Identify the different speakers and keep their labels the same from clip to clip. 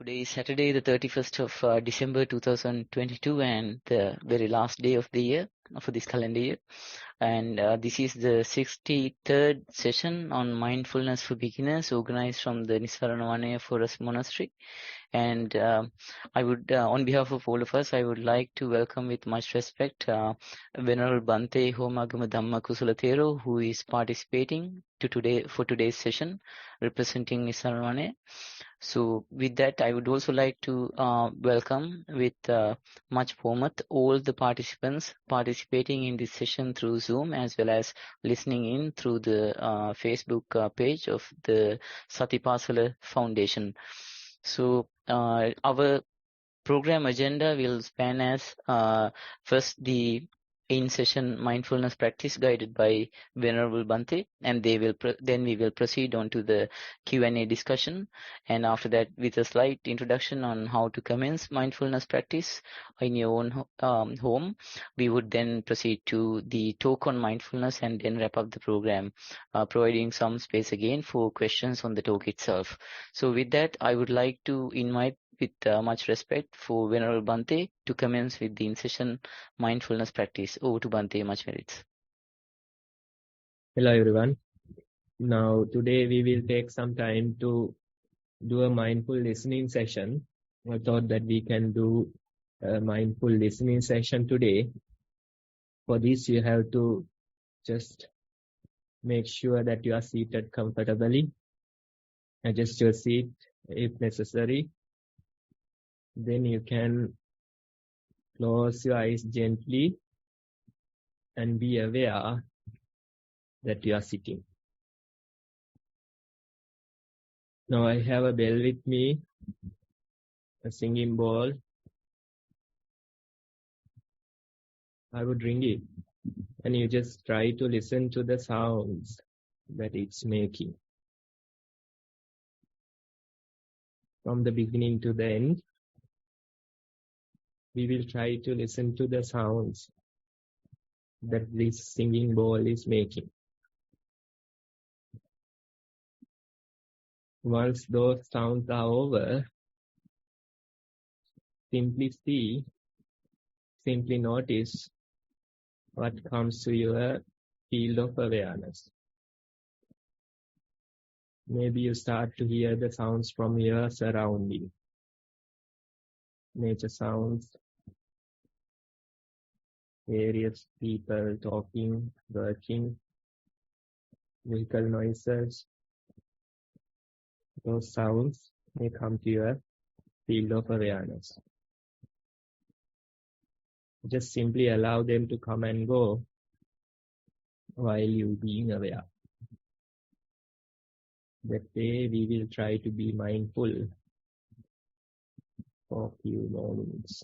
Speaker 1: Today is Saturday, the 31st of December 2022, and the very last day of the year for this calendar year. And this is the 63rd session on mindfulness for beginners, organized from the Nissarana Vanaya Forest Monastery. And I would, on behalf of all of us, I would like to welcome with much respect Venerable Bhante Homagama Dhamma Kusala Thero, who is participating for today's session, representing Nissarana Vanaya. So with that, I would also like to welcome with much warmth all the participants participating in this session through Zoom, as well as listening in through the Facebook page of the Satipasala Foundation. So our program agenda will span as first the in-session mindfulness practice guided by Venerable Bhante, and then we will proceed on to the Q&A discussion, and after that, with a slight introduction on how to commence mindfulness practice in your own home, we would then proceed to the talk on mindfulness and then wrap up the program, providing some space again for questions on the talk itself. So with that, I would like to invite with much respect for Venerable Bhante to commence with the in-session mindfulness practice. Over to Bhante, much merits.
Speaker 2: Hello everyone. Now today we will take some time to do a mindful listening session. I thought that we can do a mindful listening session today. For this you have to just make sure that you are seated comfortably. Adjust your seat if necessary. Then you can close your eyes gently and be aware that you are sitting. Now I have a bell with me, a singing bowl. I would ring it, and you just try to listen to the sounds that it's making. From the beginning to the end, we will try to listen to the sounds that this singing bowl is making. Once those sounds are over, simply notice what comes to your field of awareness. Maybe you start to hear the sounds from your surrounding. Nature sounds, various people talking, working, vehicle noises. Those sounds may come to your field of awareness. Just simply allow them to come and go while you being aware. That way we will try to be mindful for a few moments.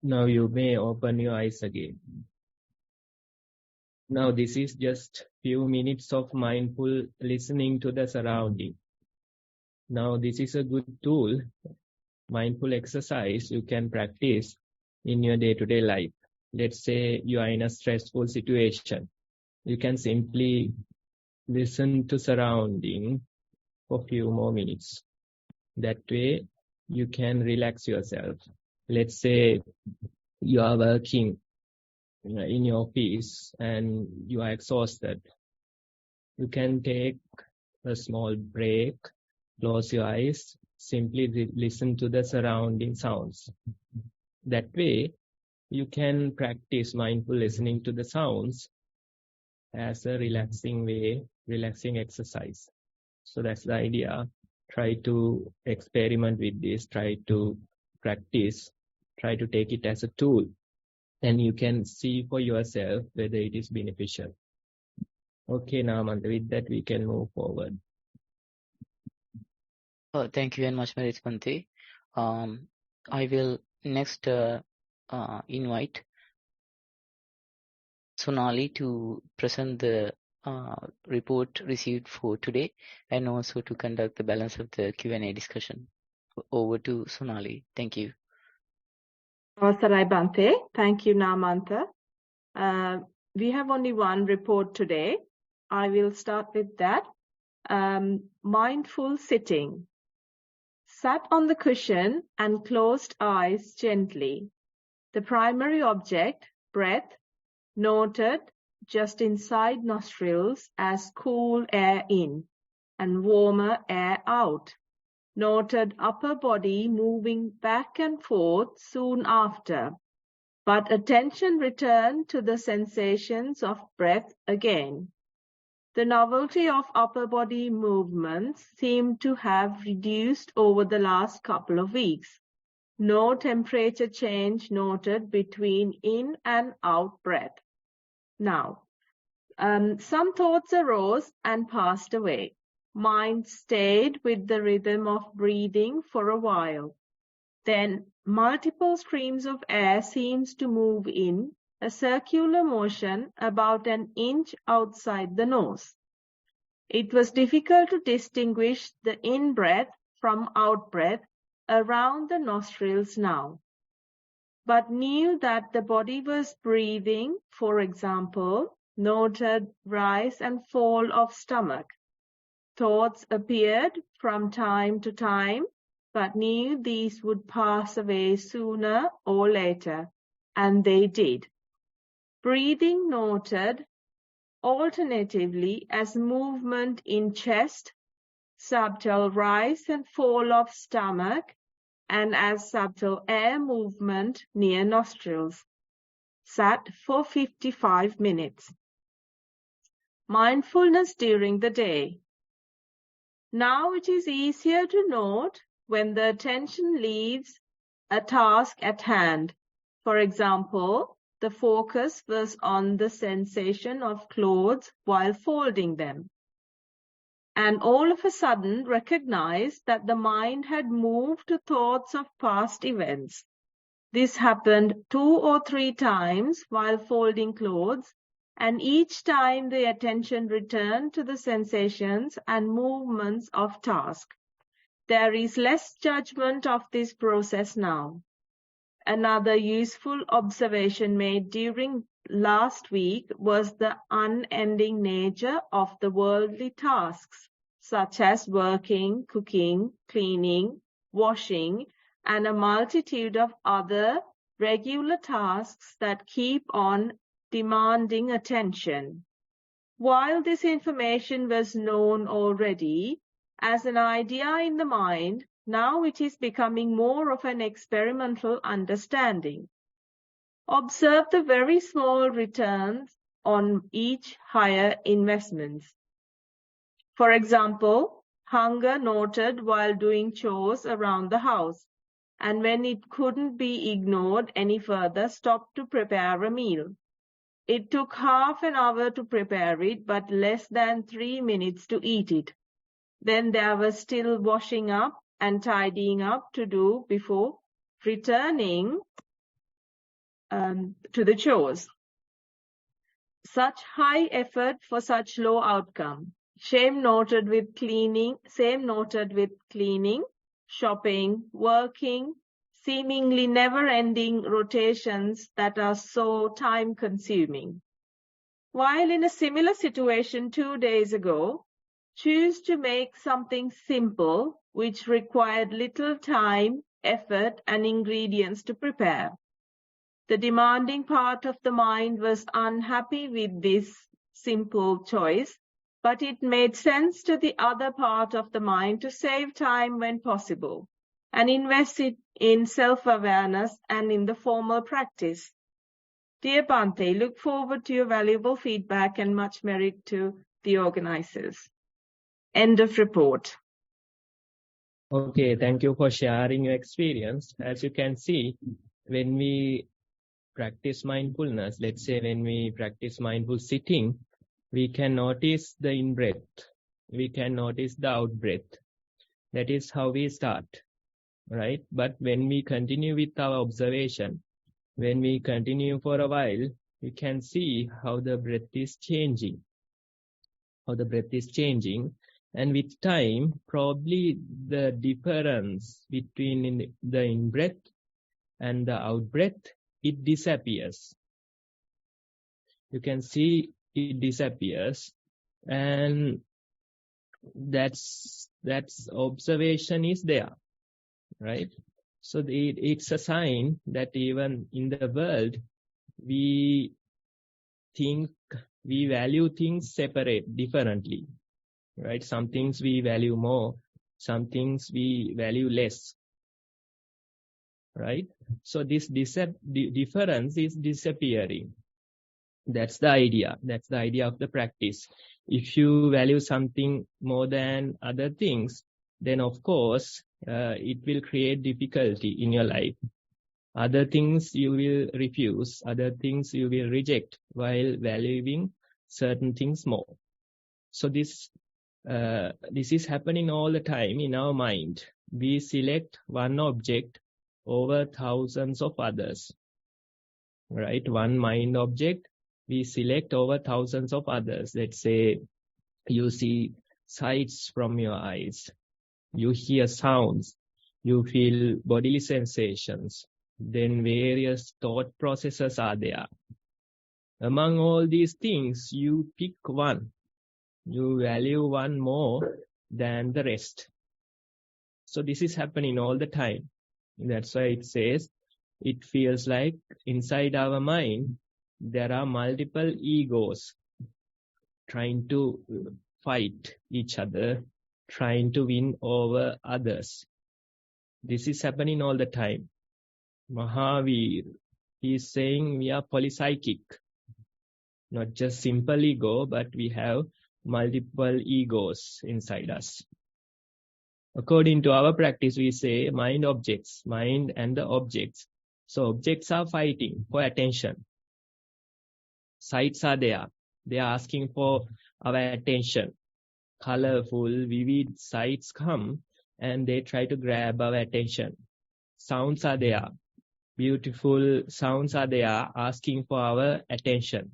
Speaker 2: Now you may open your eyes again. Now this is just few minutes of mindful listening to the surrounding. Now this is a good tool, mindful exercise you can practice in your day-to-day life. Let's say you are in a stressful situation. You can simply listen to surrounding for a few more minutes. That way you can relax yourself. Let's say you are working in your office and you are exhausted. You can take a small break, close your eyes, simply listen to the surrounding sounds. That way you can practice mindful listening to the sounds as a relaxing exercise. So that's the idea. Try to experiment with this, try to practice, try to take it as a tool, and you can see for yourself whether it is beneficial. Okay, Namanda, with that we can move forward.
Speaker 1: Thank you very much, Marit Bhante. I will next invite Sonali to present the report received for today and also to conduct the balance of the Q&A discussion. Over to Sonali. Thank you.
Speaker 3: Sarai Bhante. Thank you, Namanta. We have only one report today. I will start with that. Mindful sitting. Sat on the cushion and closed eyes gently. The primary object, breath, noted just inside nostrils as cool air in and warmer air out. Noted upper body moving back and forth soon after, but attention returned to the sensations of breath again. The novelty of upper body movements seemed to have reduced over the last couple of weeks. No temperature change noted between in and out breath. Now, some thoughts arose and passed away. Mind stayed with the rhythm of breathing for a while. Then multiple streams of air seems to move in a circular motion about an inch outside the nose. It was difficult to distinguish the in-breath from out-breath around the nostrils now, but knew that the body was breathing, for example, noted rise and fall of stomach. Thoughts appeared from time to time, but knew these would pass away sooner or later, and they did. Breathing noted alternatively as movement in chest, subtle rise and fall of stomach, and as subtle air movement near nostrils. Sat for 55 minutes. Mindfulness during the day. Now it is easier to note when the attention leaves a task at hand. For example, the focus was on the sensation of clothes while folding them, and all of a sudden recognized that the mind had moved to thoughts of past events. This happened 2 or 3 times while folding clothes, and each time the attention returned to the sensations and movements of task. There is less judgment of this process now. Another useful observation made during last week was the unending nature of the worldly tasks, such as working, cooking, cleaning, washing, and a multitude of other regular tasks that keep on demanding attention. While this information was known already as an idea in the mind, now it is becoming more of an experimental understanding. Observe the very small returns on each higher investments. For example, hunger noted while doing chores around the house, and when it couldn't be ignored any further, stopped to prepare a meal. It took half an hour to prepare it, but less than 3 minutes to eat it. Then there was still washing up and tidying up to do before returning to the chores. Such high effort for such low outcome. Same noted with cleaning, shopping, working, seemingly never-ending rotations that are so time-consuming. While in a similar situation 2 days ago, choose to make something simple which required little time, effort, and ingredients to prepare. The demanding part of the mind was unhappy with this simple choice, but it made sense to the other part of the mind to save time when possible and invest it in self-awareness and in the formal practice. Dear Bhante, look forward to your valuable feedback and much merit to the organizers. End of report.
Speaker 2: Okay, thank you for sharing your experience. As you can see, when we practice mindfulness, let's say when we practice mindful sitting, we can notice the in-breath. We can notice the out-breath. That is how we start, right? But when we continue with our observation, when we continue for a while, we can see how the breath is changing. And with time, probably the difference between the in-breath and the out-breath, it disappears. You can see it disappears, and that's observation is there, right? So it's a sign that even in the world, we value things differently, right? Some things we value more, some things we value less, right? So this difference is disappearing. That's the idea. That's the idea of the practice. If you value something more than other things, then of course, it will create difficulty in your life. Other things you will refuse, other things you will reject while valuing certain things more. So this is happening all the time in our mind. We select one object over thousands of others, right? One mind object, we select over thousands of others. Let's say you see sights from your eyes, you hear sounds, you feel bodily sensations, then various thought processes are there. Among all these things, you pick one. You value one more than the rest. So this is happening all the time. That's why it says, it feels like inside our mind, there are multiple egos trying to fight each other, trying to win over others. This is happening all the time. Mahavir, he is saying we are polypsychic. Not just simple ego, but we have multiple egos inside us. According to our practice, we say mind and the objects. So objects are fighting for attention. Sights are there. They are asking for our attention. Colorful, vivid sights come and they try to grab our attention. Sounds are there. Beautiful sounds are there asking for our attention.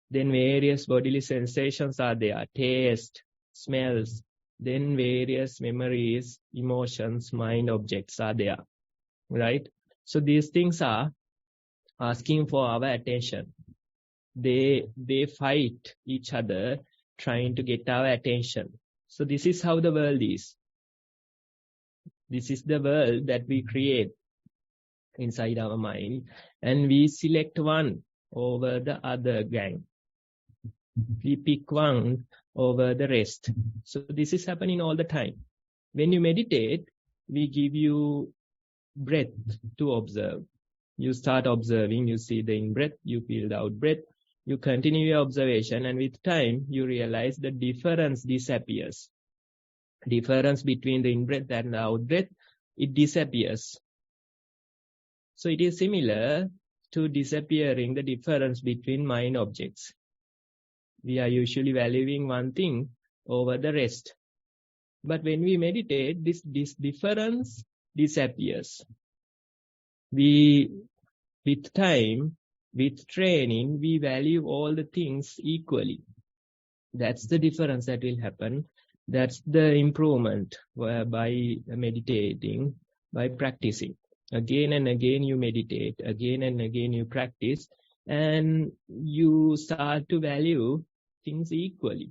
Speaker 2: Then various bodily sensations are there. Taste, smells. Then various memories, emotions, mind objects are there. Right? So these things are asking for our attention. They fight each other, trying to get our attention. So this is how the world is. This is the world that we create inside our mind, and we select one over the other gang. We pick one over the rest. So this is happening all the time. When you meditate, we give you breath to observe. You start observing, you see the in-breath, you feel the out-breath, you continue your observation, and with time, you realize the difference disappears. Difference between the in-breath and the out-breath, it disappears. So it is similar to disappearing the difference between mind objects. We are usually valuing one thing over the rest. But when we meditate, this difference disappears. With time, with training, we value all the things equally. That's the difference that will happen. That's the improvement by meditating, by practicing. Again and again you meditate, again and again you practice, and you start to value things equally.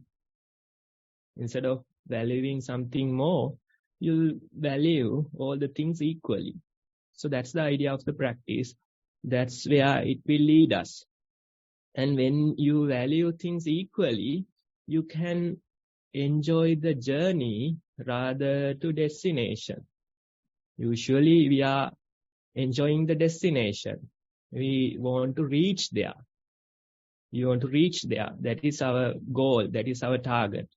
Speaker 2: Instead of valuing something more, you'll value all the things equally. So that's the idea of the practice. That's where it will lead us. And when you value things equally, you can enjoy the journey rather to destination. Usually we are enjoying the destination. We want to reach there. You want to reach there. That is our goal. That is our target.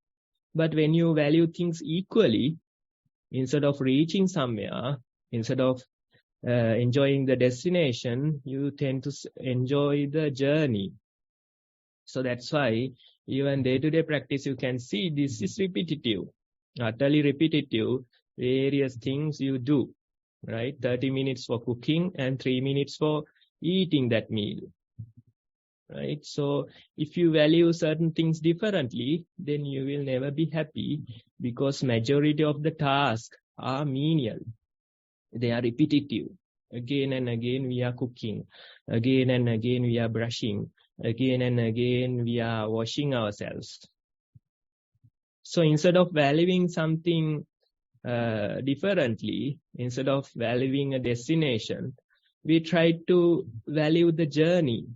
Speaker 2: But when you value things equally, instead of reaching somewhere, instead of enjoying the destination, you tend to enjoy the journey. So that's why even day-to-day practice, you can see this is repetitive, utterly repetitive, various things you do, right? 30 minutes for cooking and 3 minutes for eating that meal, right? So if you value certain things differently, then you will never be happy, because majority of the tasks are menial. They are repetitive. Again and again we are cooking. Again and again we are brushing. Again and again we are washing ourselves. So instead of valuing something differently, instead of valuing a destination, we try to value the journey.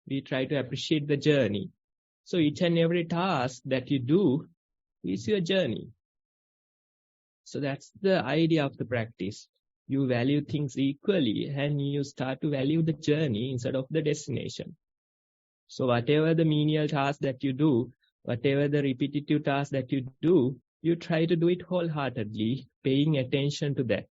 Speaker 2: We try to appreciate the journey. So each and every task that you do is your journey. So that's the idea of the practice. You value things equally and you start to value the journey instead of the destination. So whatever the menial task that you do, whatever the repetitive task that you do, you try to do it wholeheartedly, paying attention to that,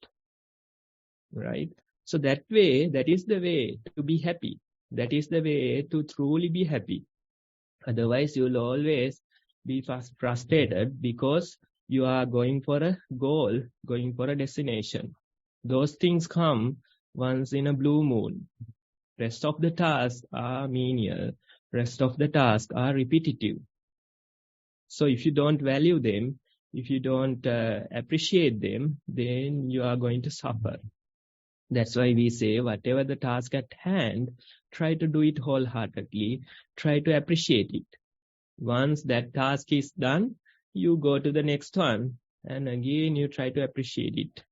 Speaker 2: right? So that way, that is the way to be happy. That is the way to truly be happy. Otherwise, you'll always be frustrated because you are going for a goal, going for a destination. Those things come once in a blue moon. Rest of the tasks are menial. Rest of the tasks are repetitive. So if you don't value them, if you don't appreciate them, then you are going to suffer. That's why we say whatever the task at hand, try to do it wholeheartedly. Try to appreciate it. Once that task is done, you go to the next one. And again, you try to appreciate it.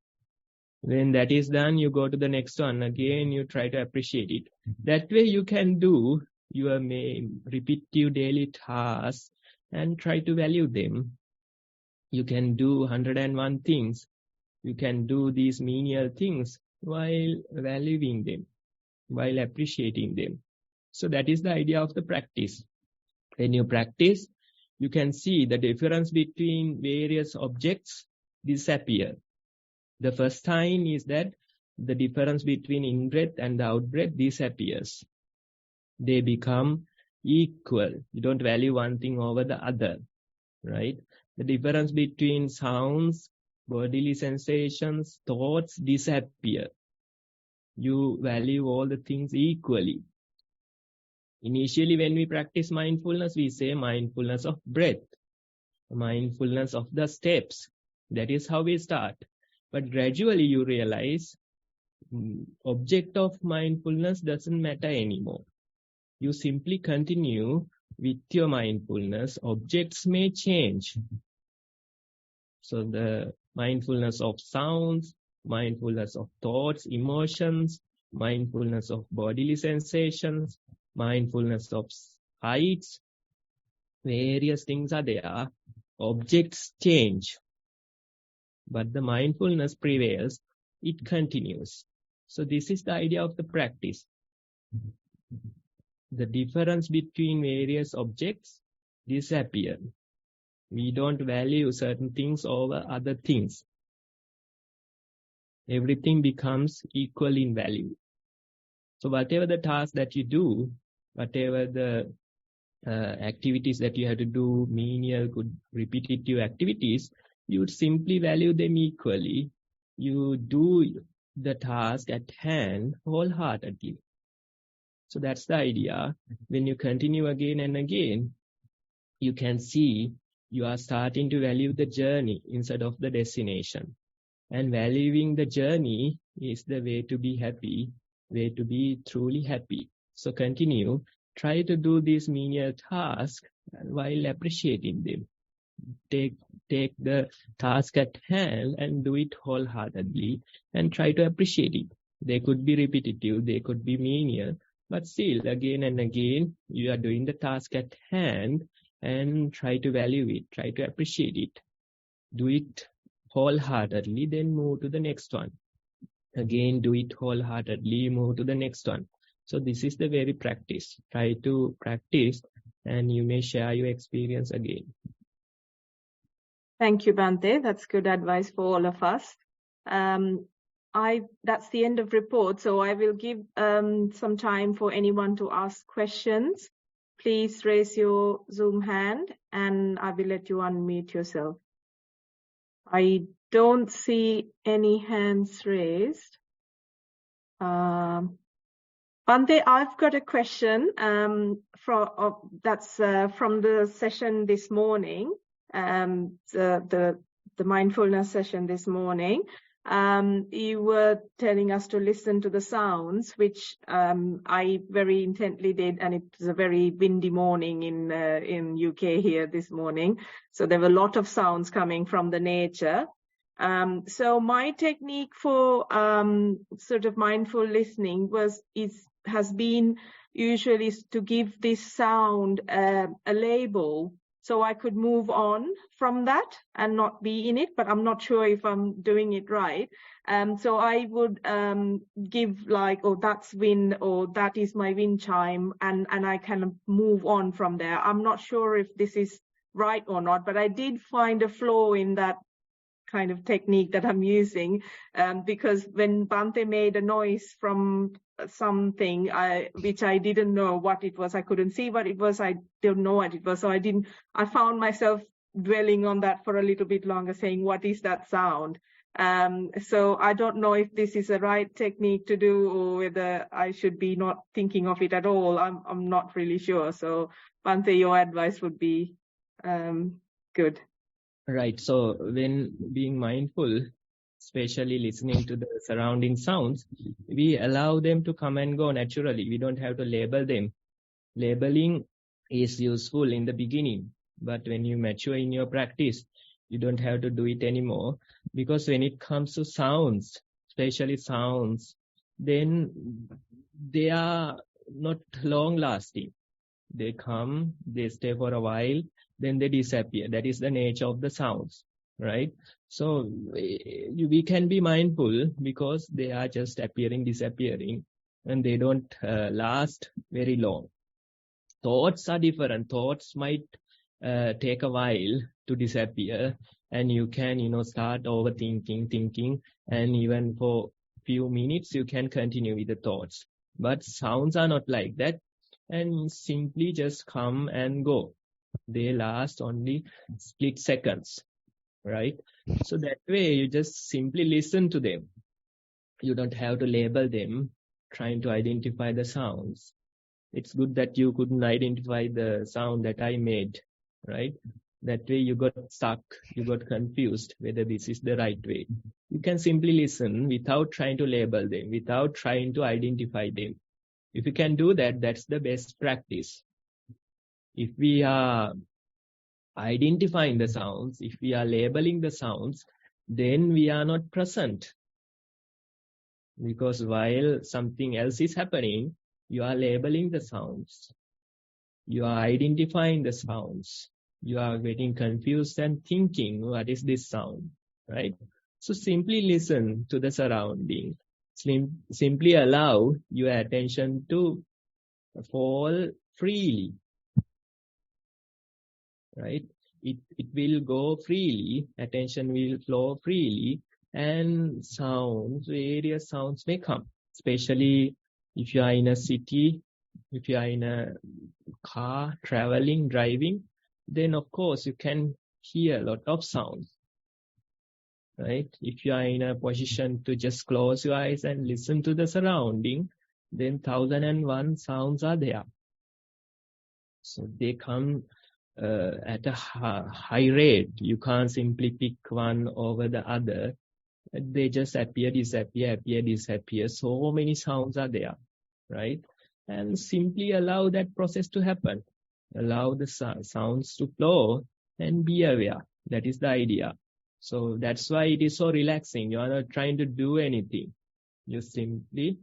Speaker 2: When that is done, you go to the next one. Again, you try to appreciate it. That way you can do your repetitive daily tasks and try to value them. You can do 101 things. You can do these menial things while valuing them, while appreciating them. So that is the idea of the practice. When you practice, you can see the difference between various objects disappear. The first sign is that the difference between in-breath and the out-breath disappears. They become equal. You don't value one thing over the other, right? The difference between sounds, bodily sensations, thoughts disappear. You value all the things equally. Initially, when we practice mindfulness, we say mindfulness of breath, mindfulness of the steps. That is how we start. But gradually you realize object of mindfulness doesn't matter anymore. You simply continue with your mindfulness. Objects may change. So the mindfulness of sounds, mindfulness of thoughts, emotions, mindfulness of bodily sensations, mindfulness of sights, various things are there. Objects change. But the mindfulness prevails, it continues. So this is the idea of the practice. The difference between various objects disappear. We don't value certain things over other things. Everything becomes equal in value. So whatever the task that you do, whatever the activities that you have to do, menial, good, repetitive activities, you simply value them equally. You do the task at hand wholeheartedly. So that's the idea. When you continue again and again, you can see you are starting to value the journey instead of the destination. And valuing the journey is the way to be happy, way to be truly happy. So continue, try to do these menial tasks while appreciating them. Take the task at hand and do it wholeheartedly and try to appreciate it. They could be repetitive, they could be menial, but still again and again you are doing the task at hand and try to value it, try to appreciate it. Do it wholeheartedly, then move to the next one. Again, do it wholeheartedly, move to the next one. So this is the very practice. Try to practice and you may share your experience again.
Speaker 3: Thank you, Bhante. That's good advice for all of us. That's the end of report, so I will give some time for anyone to ask questions. Please raise your Zoom hand and I will let you unmute yourself. I don't see any hands raised. Bhante, I've got a question that's from the session this morning, the mindfulness session this morning. You were telling us to listen to the sounds, which I very intently did, and it was a very windy morning in UK here this morning. So there were a lot of sounds coming from the nature. So my technique for sort of mindful listening has been usually to give this sound a label, so I could move on from that and not be in it, but I'm not sure if I'm doing it right. So I would give like, oh, that's wind, or that is my wind chime, and I kind of move on from there. I'm not sure if this is right or not, but I did find a flaw in that kind of technique that I'm using, because when Bhante made a noise from something which I didn't know what it was, I couldn't see what it was, I don't know what it was, so I found myself dwelling on that for a little bit longer, saying, what is that sound? So I don't know if this is a right technique to do, or whether I should be not thinking of it at all. I'm not really sure. So Bhante, your advice would be good.
Speaker 2: Right. So when being mindful, especially listening to the surrounding sounds, we allow them to come and go naturally. We don't have to label them. Labeling is useful in the beginning, but when you mature in your practice, you don't have to do it anymore. Because when it comes to sounds, especially sounds, then they are not long lasting. They come, they stay for a while, then they disappear. That is the nature of the sounds, right? So we can be mindful because they are just appearing, disappearing, and they don't last very long. Thoughts are different. Thoughts might take a while to disappear, and you can, start overthinking, thinking, and even for few minutes you can continue with the thoughts. But sounds are not like that, and simply just come and go. They last only split seconds, right? So that way you just simply listen to them. You don't have to label them, trying to identify the sounds. It's good that you couldn't identify the sound that I made, right? That way you got stuck, you got confused whether this is the right way. You can simply listen without trying to label them, without trying to identify them. If you can do that, that's the best practice. If we are identifying the sounds, if we are labeling the sounds, then we are not present. Because while something else is happening, you are labeling the sounds. You are identifying the sounds. You are getting confused and thinking, what is this sound, right? So simply listen to the surrounding. Simply allow your attention to fall freely. Right? It will go freely, attention will flow freely, and various sounds may come. Especially if you are in a city, if you are in a car, traveling, driving, then of course you can hear a lot of sounds. right? If you are in a position to just close your eyes and listen to the surrounding, then 1001 sounds are there. So they come at a high rate. You can't simply pick one over the other. They just appear, disappear, appear, disappear. So many sounds are there, right? And simply allow that process to happen. Allow the sounds to flow and be aware. That is the idea. So that's why it is so relaxing. You are not trying to do anything. You simply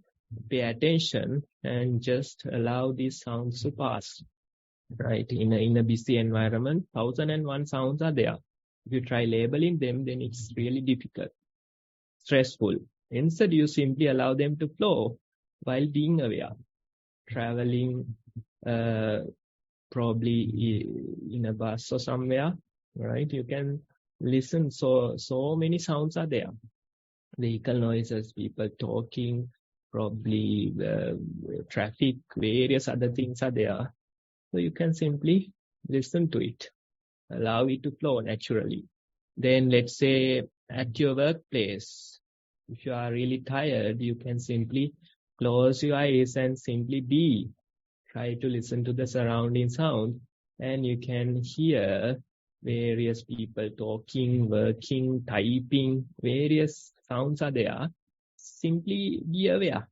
Speaker 2: pay attention and just allow these sounds to pass. Right? In a busy environment, 1001 sounds are there. If you try labeling them, then it's really difficult, stressful. Instead, you simply allow them to flow while being aware. Traveling, probably in a bus or somewhere, right? You can listen. So many sounds are there. Vehicle noises, people talking, probably traffic, various other things are there. So you can simply listen to it, allow it to flow naturally. Then let's say at your workplace, if you are really tired, you can simply close your eyes and simply be. Try to listen to the surrounding sound, and you can hear various people talking, working, typing, various sounds are there. Simply be aware.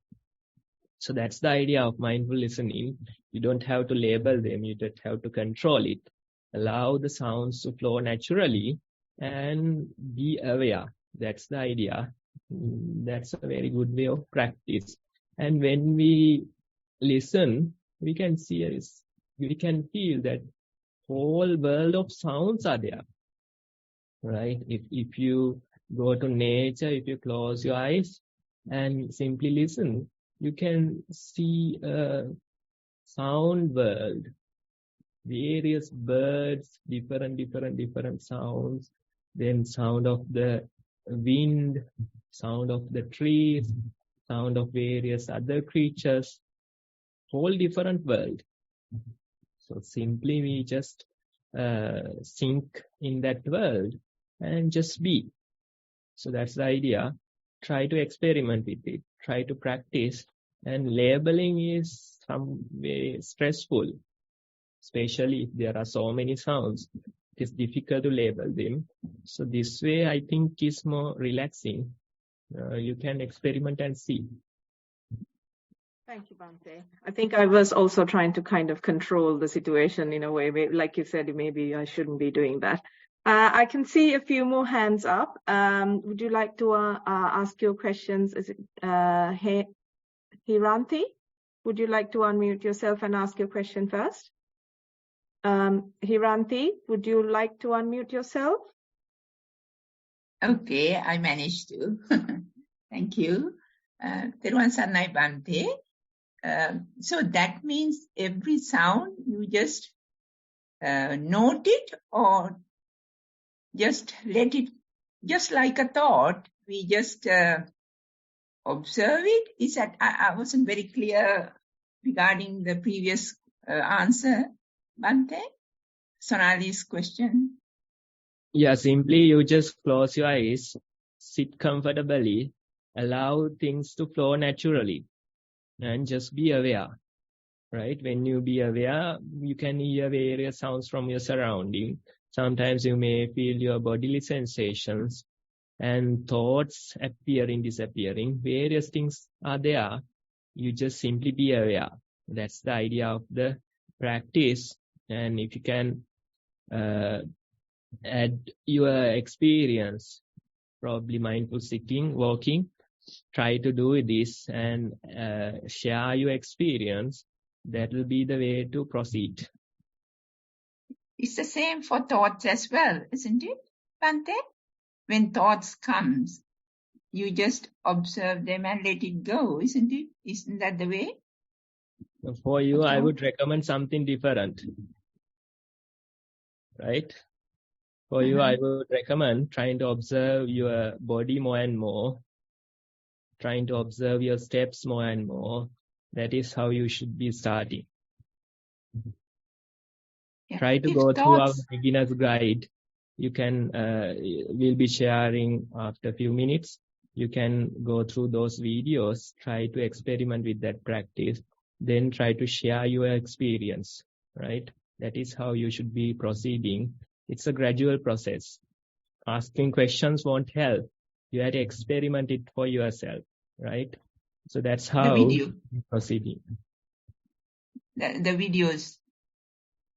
Speaker 2: So that's the idea of mindful listening. You don't have to label them, you just have to control it. Allow the sounds to flow naturally and be aware. That's the idea. That's a very good way of practice. And when we listen, we can feel that whole world of sounds are there, right? If you go to nature, if you close your eyes and simply listen, you can see a sound world, various birds, different sounds, then sound of the wind, sound of the trees, sound of various other creatures, whole different world. So simply we just sink in that world and just be. So that's the idea. Try to experiment with it. Try to practice. And labeling is some way stressful, especially if there are so many sounds. It is difficult to label them. So this way, I think, is more relaxing. You can experiment and see.
Speaker 3: Thank you, Bhante. I think I was also trying to kind of control the situation in a way. Like you said, maybe I shouldn't be doing that. I can see a few more hands up. Would you like to ask your questions? Is it Hiranti? Would you like to unmute yourself and ask your question first? Hiranti, would you like to unmute yourself?
Speaker 4: Okay, I managed to. Thank you. Thero Sannai Bhante. So that means every sound you just note it, or just let it, just like a thought, we just observe it? Is that, I wasn't very clear regarding the previous answer, Bhante, Sonali's question.
Speaker 2: Yeah, simply you just close your eyes, sit comfortably, allow things to flow naturally, and just be aware, right? When you be aware, you can hear various sounds from your surrounding. Sometimes you may feel your bodily sensations and thoughts appearing, disappearing. Various things are there. You just simply be aware. That's the idea of the practice. And if you can add your experience, probably mindful sitting, walking, try to do this and share your experience. That will be the way to proceed.
Speaker 4: It's the same for thoughts as well, isn't it, Bhante? When thoughts comes, you just observe them and let it go, isn't it? Isn't that the way?
Speaker 2: For you, I would recommend something different, right? For you, I would recommend trying to observe your body more and more, trying to observe your steps more and more. That is how you should be starting. Yeah. Try to go through our beginner's guide. You can, we'll be sharing after a few minutes. You can go through those videos, try to experiment with that practice, then try to share your experience, right? That is how you should be proceeding. It's a gradual process. Asking questions won't help. You have to experiment it for yourself, right? So that's how
Speaker 4: video.
Speaker 2: we're proceeding.
Speaker 4: The videos.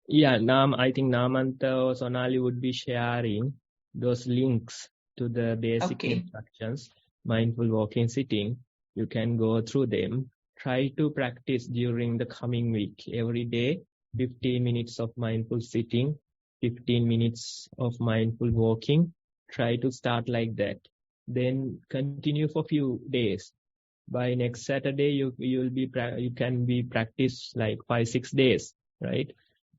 Speaker 2: Yeah, I think Namanta or Sonali would be sharing those links to the basic instructions, mindful walking, sitting. You can go through them. Try to practice during the coming week. Every day, 15 minutes of mindful sitting, 15 minutes of mindful walking. Try to start like that. Then continue for few days. By next Saturday, you can be practice like 5-6 days, right?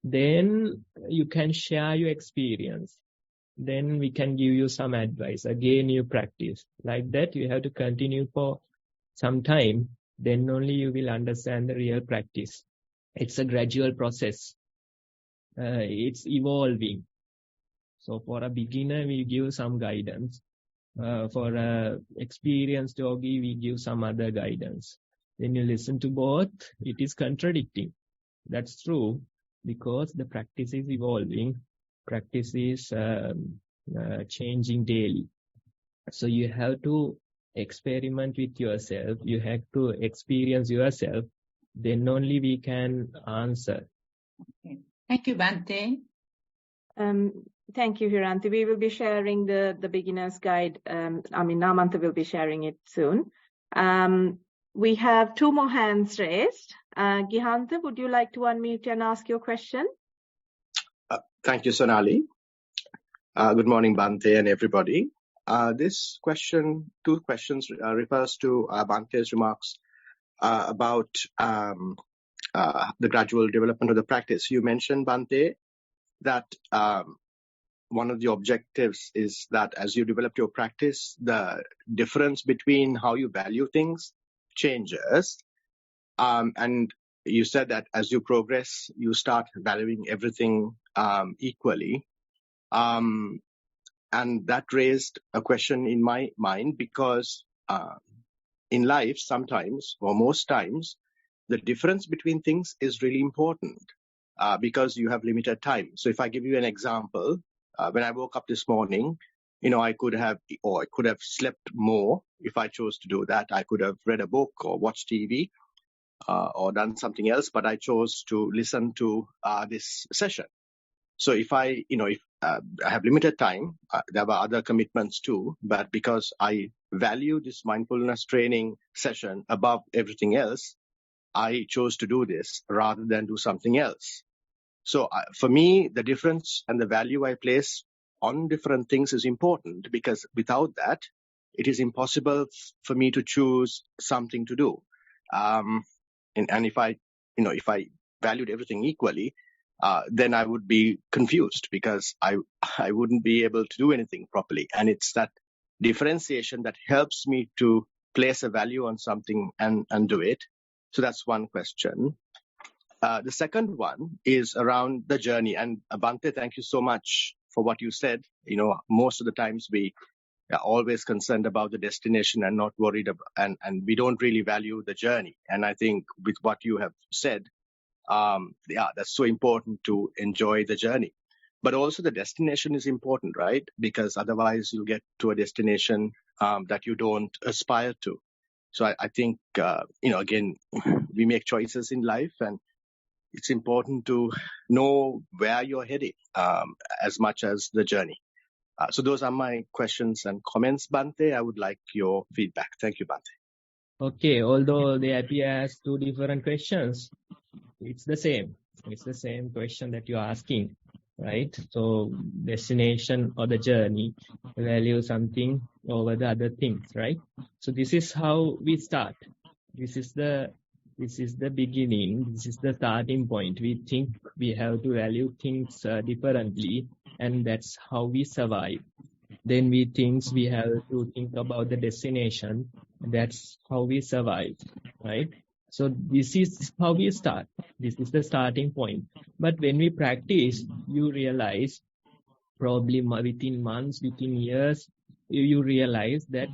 Speaker 2: Then you can share your experience. Then we can give you some advice. Again, you practice. Like that, you have to continue for some time. Then only you will understand the real practice. It's a gradual process. It's evolving. So for a beginner, we give some guidance. For a experienced yogi, we give some other guidance. When you listen to both, it is contradicting. That's true, because the practice is evolving. Practice is changing daily. So you have to experiment with yourself. You have to experience yourself. Then only we can answer.
Speaker 4: Okay. Thank you, Bhante.
Speaker 3: Thank you, Hiranti. We will be sharing the beginner's guide. Namanta will be sharing it soon. We have 2 more hands raised. Gihanta, would you like to unmute and ask your question?
Speaker 5: Thank you, Sonali. Good morning, Bhante and everybody. This question, 2 questions, refers to Bhante's remarks about the gradual development of the practice. You mentioned, Bhante, that one of the objectives is that as you develop your practice, the difference between how you value things changes. And you said that as you progress, you start valuing everything equally. And that raised a question in my mind, because in life, sometimes or most times, the difference between things is really important because you have limited time. So if I give you an example, when I woke up this morning, I could have slept more if I chose to do that. I could have read a book or watched TV or done something else, but I chose to listen to this session. So if I have limited time, there were other commitments too, but because I value this mindfulness training session above everything else, I chose to do this rather than do something else. So for me, the difference and the value I place on different things is important, because without that, it is impossible for me to choose something to do. And if I valued everything equally, then I would be confused, because I wouldn't be able to do anything properly. And it's that differentiation that helps me to place a value on something and do it. So that's one question. The second one is around the journey. And Bhante, thank you so much for what you said. Most of the times we are always concerned about the destination and not worried about, and we don't really value the journey. And I think with what you have said, that's so important to enjoy the journey. But also the destination is important, right? Because otherwise you'll get to a destination that you don't aspire to. So I think, again, we make choices in life, and it's important to know where you're heading as much as the journey. So those are my questions and comments, Bhante. I would like your feedback. Thank you, Bhante.
Speaker 2: Okay, although they appear as 2 different questions, it's the same. It's the same question that you're asking, right? So destination or the journey, value something over the other things, right? So this is how we start. This is the beginning. This is the starting point. We think we have to value things differently, and that's how we survive. Then we think we have to think about the destination. That's how we survive, right? So this is how we start. This is the starting point. But when we practice, you realize probably within months, within years, you realize that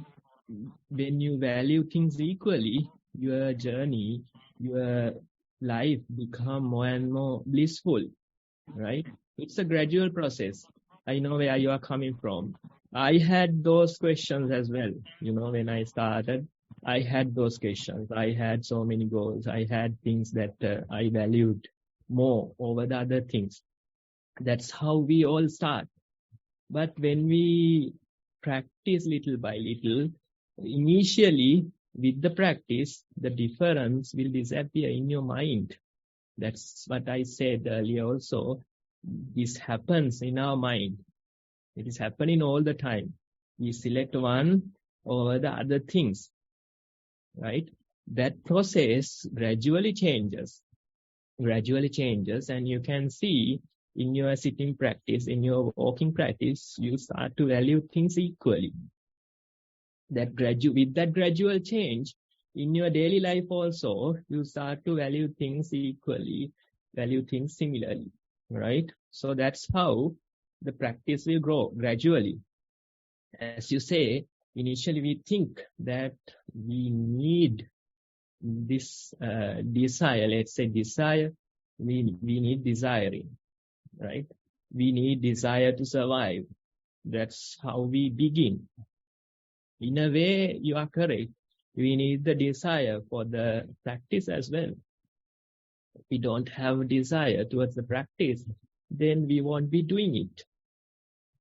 Speaker 2: when you value things equally, your journey, your life become more and more blissful, right? It's a gradual process. I know where you are coming from. I had those questions as well. When I started, I had those questions. I had so many goals. I had things that I valued more over the other things. That's how we all start. But when we practice little by little, initially with the practice, the difference will disappear in your mind. That's what I said earlier also. This happens in our mind. It is happening all the time. We select one over the other things, right? That process gradually changes, and you can see in your sitting practice, in your walking practice, you start to value things equally. With that gradual change, in your daily life also, you start to value things equally, value things similarly, right? So that's how the practice will grow gradually. As you say, initially we think that we need this desire, let's say desire, we need desiring, right? We need desire to survive. That's how we begin. In a way, you are correct. We need the desire for the practice as well. If we don't have desire towards the practice, then we won't be doing it.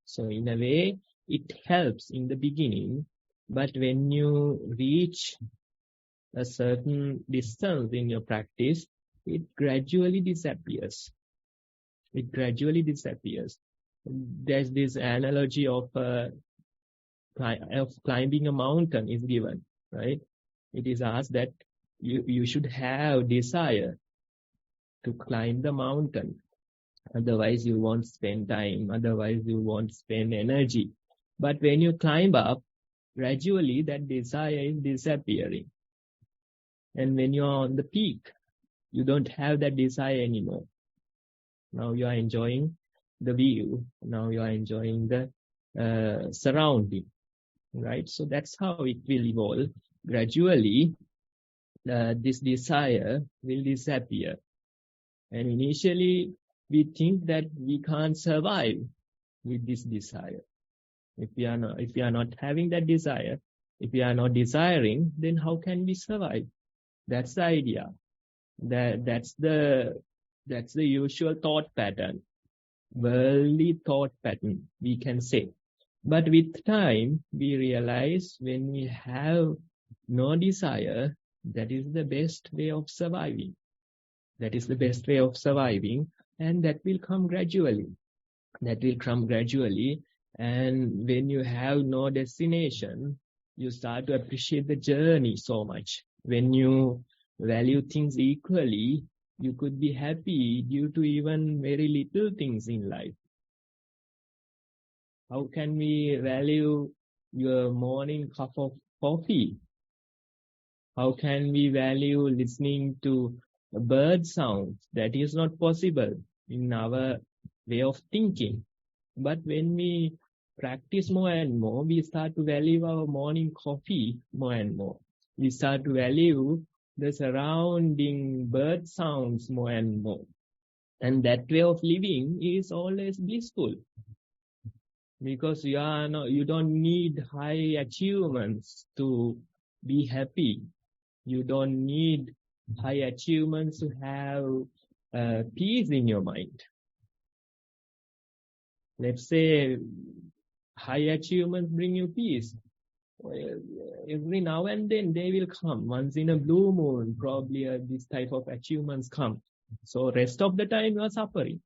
Speaker 2: So in a way, it helps in the beginning, but when you reach a certain distance in your practice, it gradually disappears. There's this analogy of climbing a mountain is given, right? It is asked that you should have desire to climb the mountain. Otherwise, you won't spend time. Otherwise, you won't spend energy. But when you climb up, gradually that desire is disappearing. And when you are on the peak, you don't have that desire anymore. Now you are enjoying the view. Now you are enjoying the surrounding, right? So that's how it will evolve. Gradually, this desire will disappear. And initially, we think that we can't survive with this desire. If we are not having that desire, if we are not desiring, then how can we survive? That's the idea. That's the usual thought pattern, worldly thought pattern, we can say. But with time, we realize when we have no desire, that is the best way of surviving. And that will come gradually. And when you have no destination, you start to appreciate the journey so much. When you value things equally, you could be happy due to even very little things in life. How can we value your morning cup of coffee? How can we value listening to bird sounds? That is not possible in our way of thinking. But when we practice more and more, we start to value our morning coffee more and more. We start to value the surrounding bird sounds more and more. And that way of living is always blissful. Because you don't need high achievements to be happy. You don't need high achievements to have peace in your mind. Let's say high achievements bring you peace. Every now and then they will come. Once in a blue moon, probably this type of achievements come. So rest of the time you are suffering.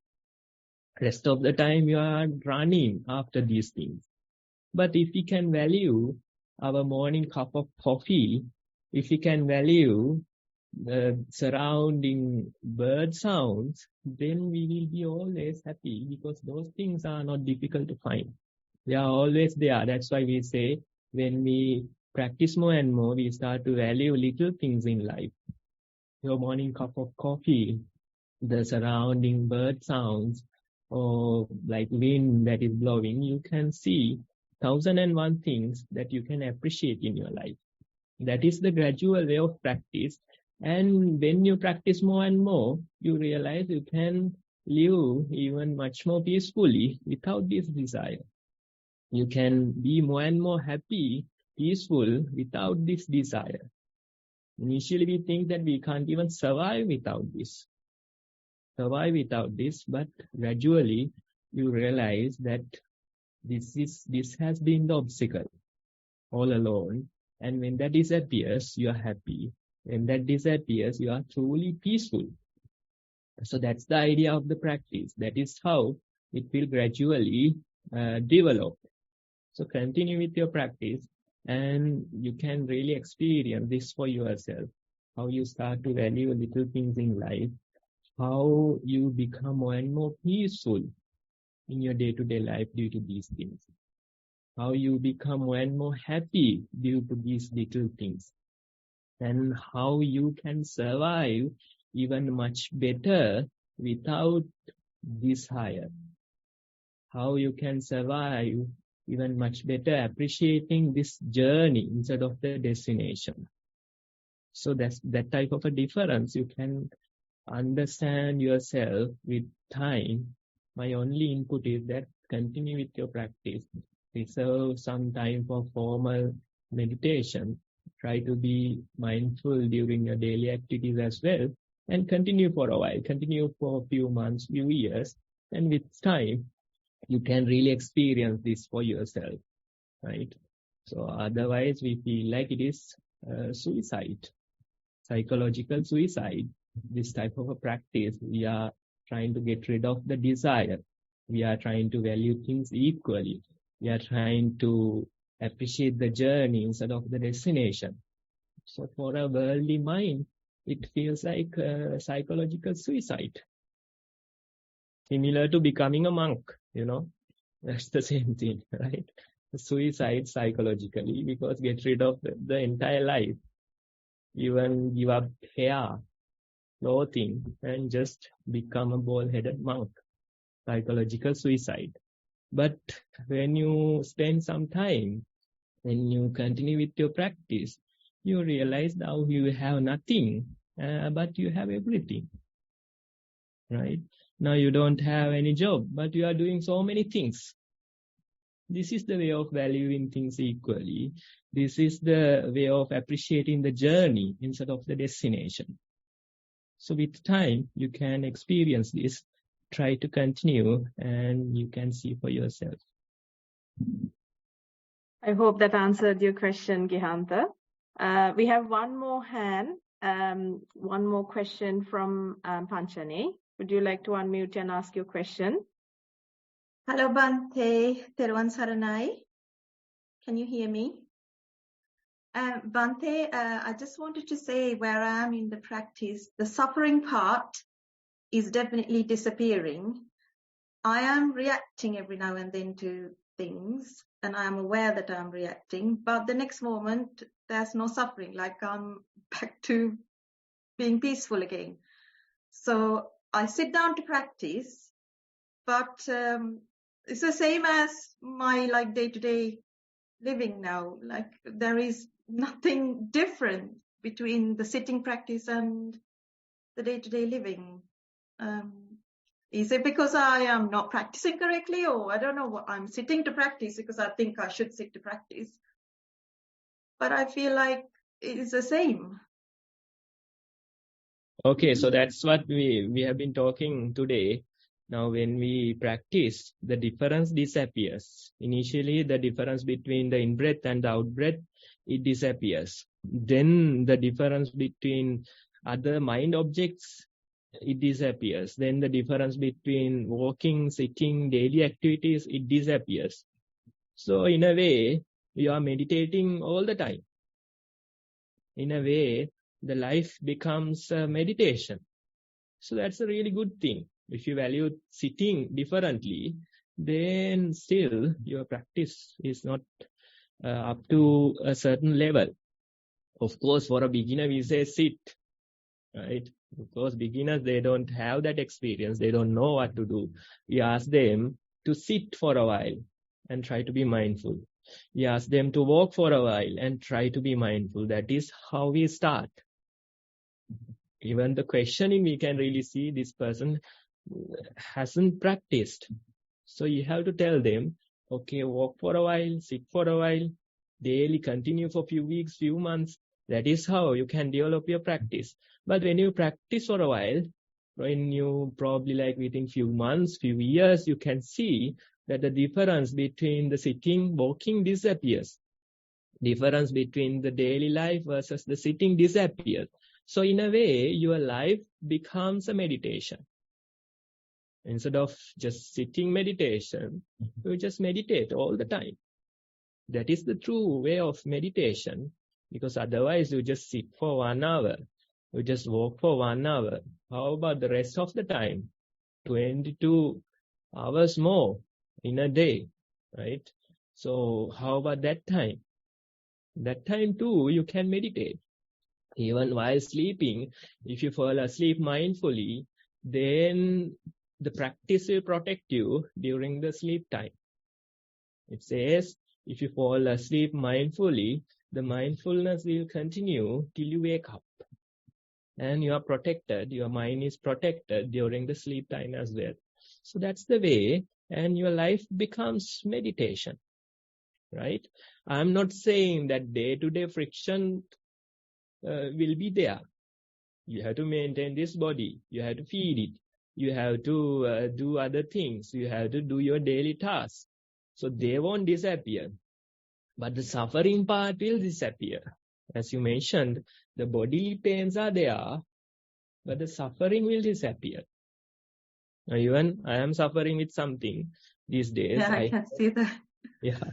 Speaker 2: Rest of the time you are running after these things. But if we can value our morning cup of coffee, if we can value the surrounding bird sounds, then we will be always happy, because those things are not difficult to find. They are always there. That's why we say when we practice more and more, we start to value little things in life. Your morning cup of coffee, the surrounding bird sounds, or like wind that is blowing, you can see 1,001 things that you can appreciate in your life. That is the gradual way of practice. And when you practice more and more, you realize you can live even much more peacefully without this desire. You can be more and more happy, peaceful without this desire. Initially, we think that we can't even survive without this. But gradually you realize that this has been the obstacle all along. And when that disappears, you are happy. When that disappears, you are truly peaceful. So that's the idea of the practice. That is how it will gradually develop. So continue with your practice, and you can really experience this for yourself. How you start to value little things in life. How you become more and more peaceful in your day-to-day life due to these things. How you become more and more happy due to these little things. And how you can survive even much better without desire. How you can survive even much better appreciating this journey instead of the destination. So that's that type of a difference you can understand yourself with time. My only input is that continue with your practice. Reserve some time for formal meditation. Try to be mindful during your daily activities as well. And continue for a while. Continue for a few months, few years. And with time, you can really experience this for yourself. Right? So otherwise, we feel like it is suicide. Psychological suicide. This type of a practice, we are trying to get rid of the desire. We are trying to value things equally. We are trying to appreciate the journey instead of the destination. So for a worldly mind, it feels like psychological suicide. Similar to becoming a monk, that's the same thing, right? Suicide psychologically, because get rid of the entire life. Even give up hair, clothing, and just become a bald-headed monk. Psychological suicide. But when you spend some time and you continue with your practice, you realize now you have nothing, but you have everything. Right? Now you don't have any job, but you are doing so many things. This is the way of valuing things equally. This is the way of appreciating the journey instead of the destination. So with time, you can experience this. Try to continue and you can see for yourself.
Speaker 3: I hope that answered your question, Gihanta. We have one more hand, one more question from Panchani. Would you like to unmute and ask your question?
Speaker 6: Hello, Bhante. Theruvan Saranai. Can you hear me? Bhante, I just wanted to say where I am in the practice, the suffering part is definitely disappearing. I am reacting every now and then to things, and I am aware that I'm reacting, but the next moment, there's no suffering, like I'm back to being peaceful again. So I sit down to practice, but it's the same as my day-to-day living now. Like there is nothing different between the sitting practice and the day-to-day living. Is it because I am not practicing correctly, or I don't know what I'm sitting to practice because I think I should sit to practice? But I feel like it is the same.
Speaker 2: Okay, so that's what we have been talking today. Now, when we practice, the difference disappears. Initially, the difference between the in-breath and the out-breath, it disappears. Then the difference between other mind objects, it disappears. Then the difference between walking, sitting, daily activities, it disappears. So in a way, you are meditating all the time. In a way, the life becomes a meditation. So that's a really good thing. If you value sitting differently, then still your practice is not up to a certain level. Of course, for a beginner, we say sit, right? Because beginners, they don't have that experience. They don't know what to do. We ask them to sit for a while and try to be mindful. We ask them to walk for a while and try to be mindful. That is how we start. Even the questioning, we can really see this person hasn't practiced. So you have to tell them, okay, walk for a while, sit for a while, daily continue for few weeks, few months. That is how you can develop your practice. But when you practice for a while, when you probably like within few months, few years, you can see that the difference between the sitting, walking disappears. Difference between the daily life versus the sitting disappears. So in a way, your life becomes a meditation. Instead of just sitting meditation, you just meditate all the time. That is the true way of meditation, because otherwise you just sit for 1 hour. You just walk for 1 hour. How about the rest of the time? 22 hours more in a day, right? So how about that time? That time too, you can meditate. Even while sleeping, if you fall asleep mindfully, then the practice will protect you during the sleep time. It says, if you fall asleep mindfully, the mindfulness will continue till you wake up. And you are protected, your mind is protected during the sleep time as well. So that's the way, and your life becomes meditation, right? I'm not saying that day-to-day friction will be there. You have to maintain this body. You have to feed it. You have to do other things. You have to do your daily tasks. So they won't disappear. But the suffering part will disappear. As you mentioned, the bodily pains are there, but the suffering will disappear. Now, even I am suffering with something these days.
Speaker 6: Yeah, I can see that.
Speaker 2: Yeah,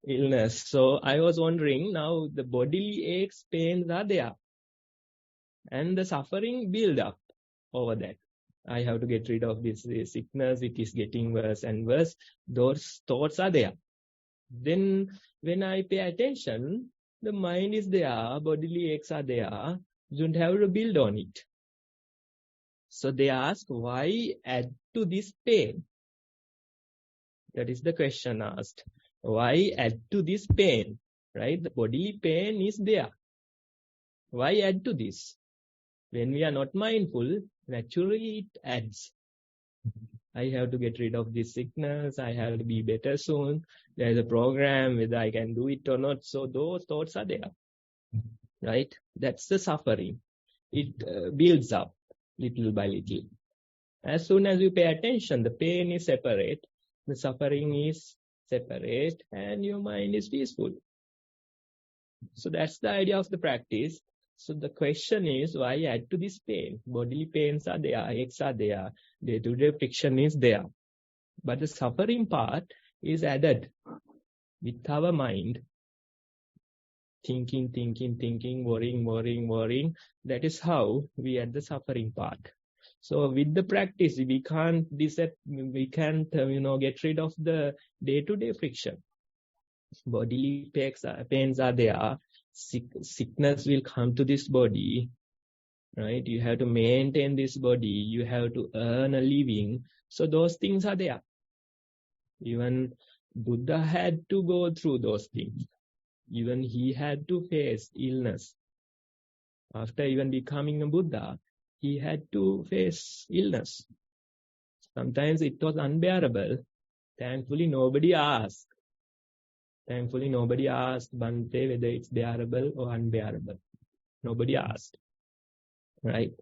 Speaker 2: illness. So I was wondering, now the bodily aches, pains are there. And the suffering build up over that. I have to get rid of this sickness. It is getting worse and worse. Those thoughts are there. Then when I pay attention, the mind is there, bodily aches are there. You don't have to build on it. So they ask, why add to this pain? That is the question asked. Why add to this pain? Right? The bodily pain is there. Why add to this? When we are not mindful, naturally it adds. I have to get rid of this sickness. I have to be better soon. There is a program, whether I can do it or not. So those thoughts are there, right? That's the suffering. It builds up little by little. As soon as you pay attention, the pain is separate, the suffering is separate, and your mind is peaceful. So that's the idea of the practice. So the question is, why add to this pain? Bodily pains are there, aches are there, day-to-day friction is there. But the suffering part is added with our mind. Thinking, worrying. That is how we add the suffering part. So with the practice, we can't get rid of the day-to-day friction. Bodily pains are there. Sickness will come to this body, right? You have to maintain this body. You have to earn a living. So those things are there. Even Buddha had to go through those things. Even he had to face illness. After even becoming a Buddha, he had to face illness. Sometimes it was unbearable. Thankfully, nobody asked. Bhante whether it's bearable or unbearable. Nobody asked. Right?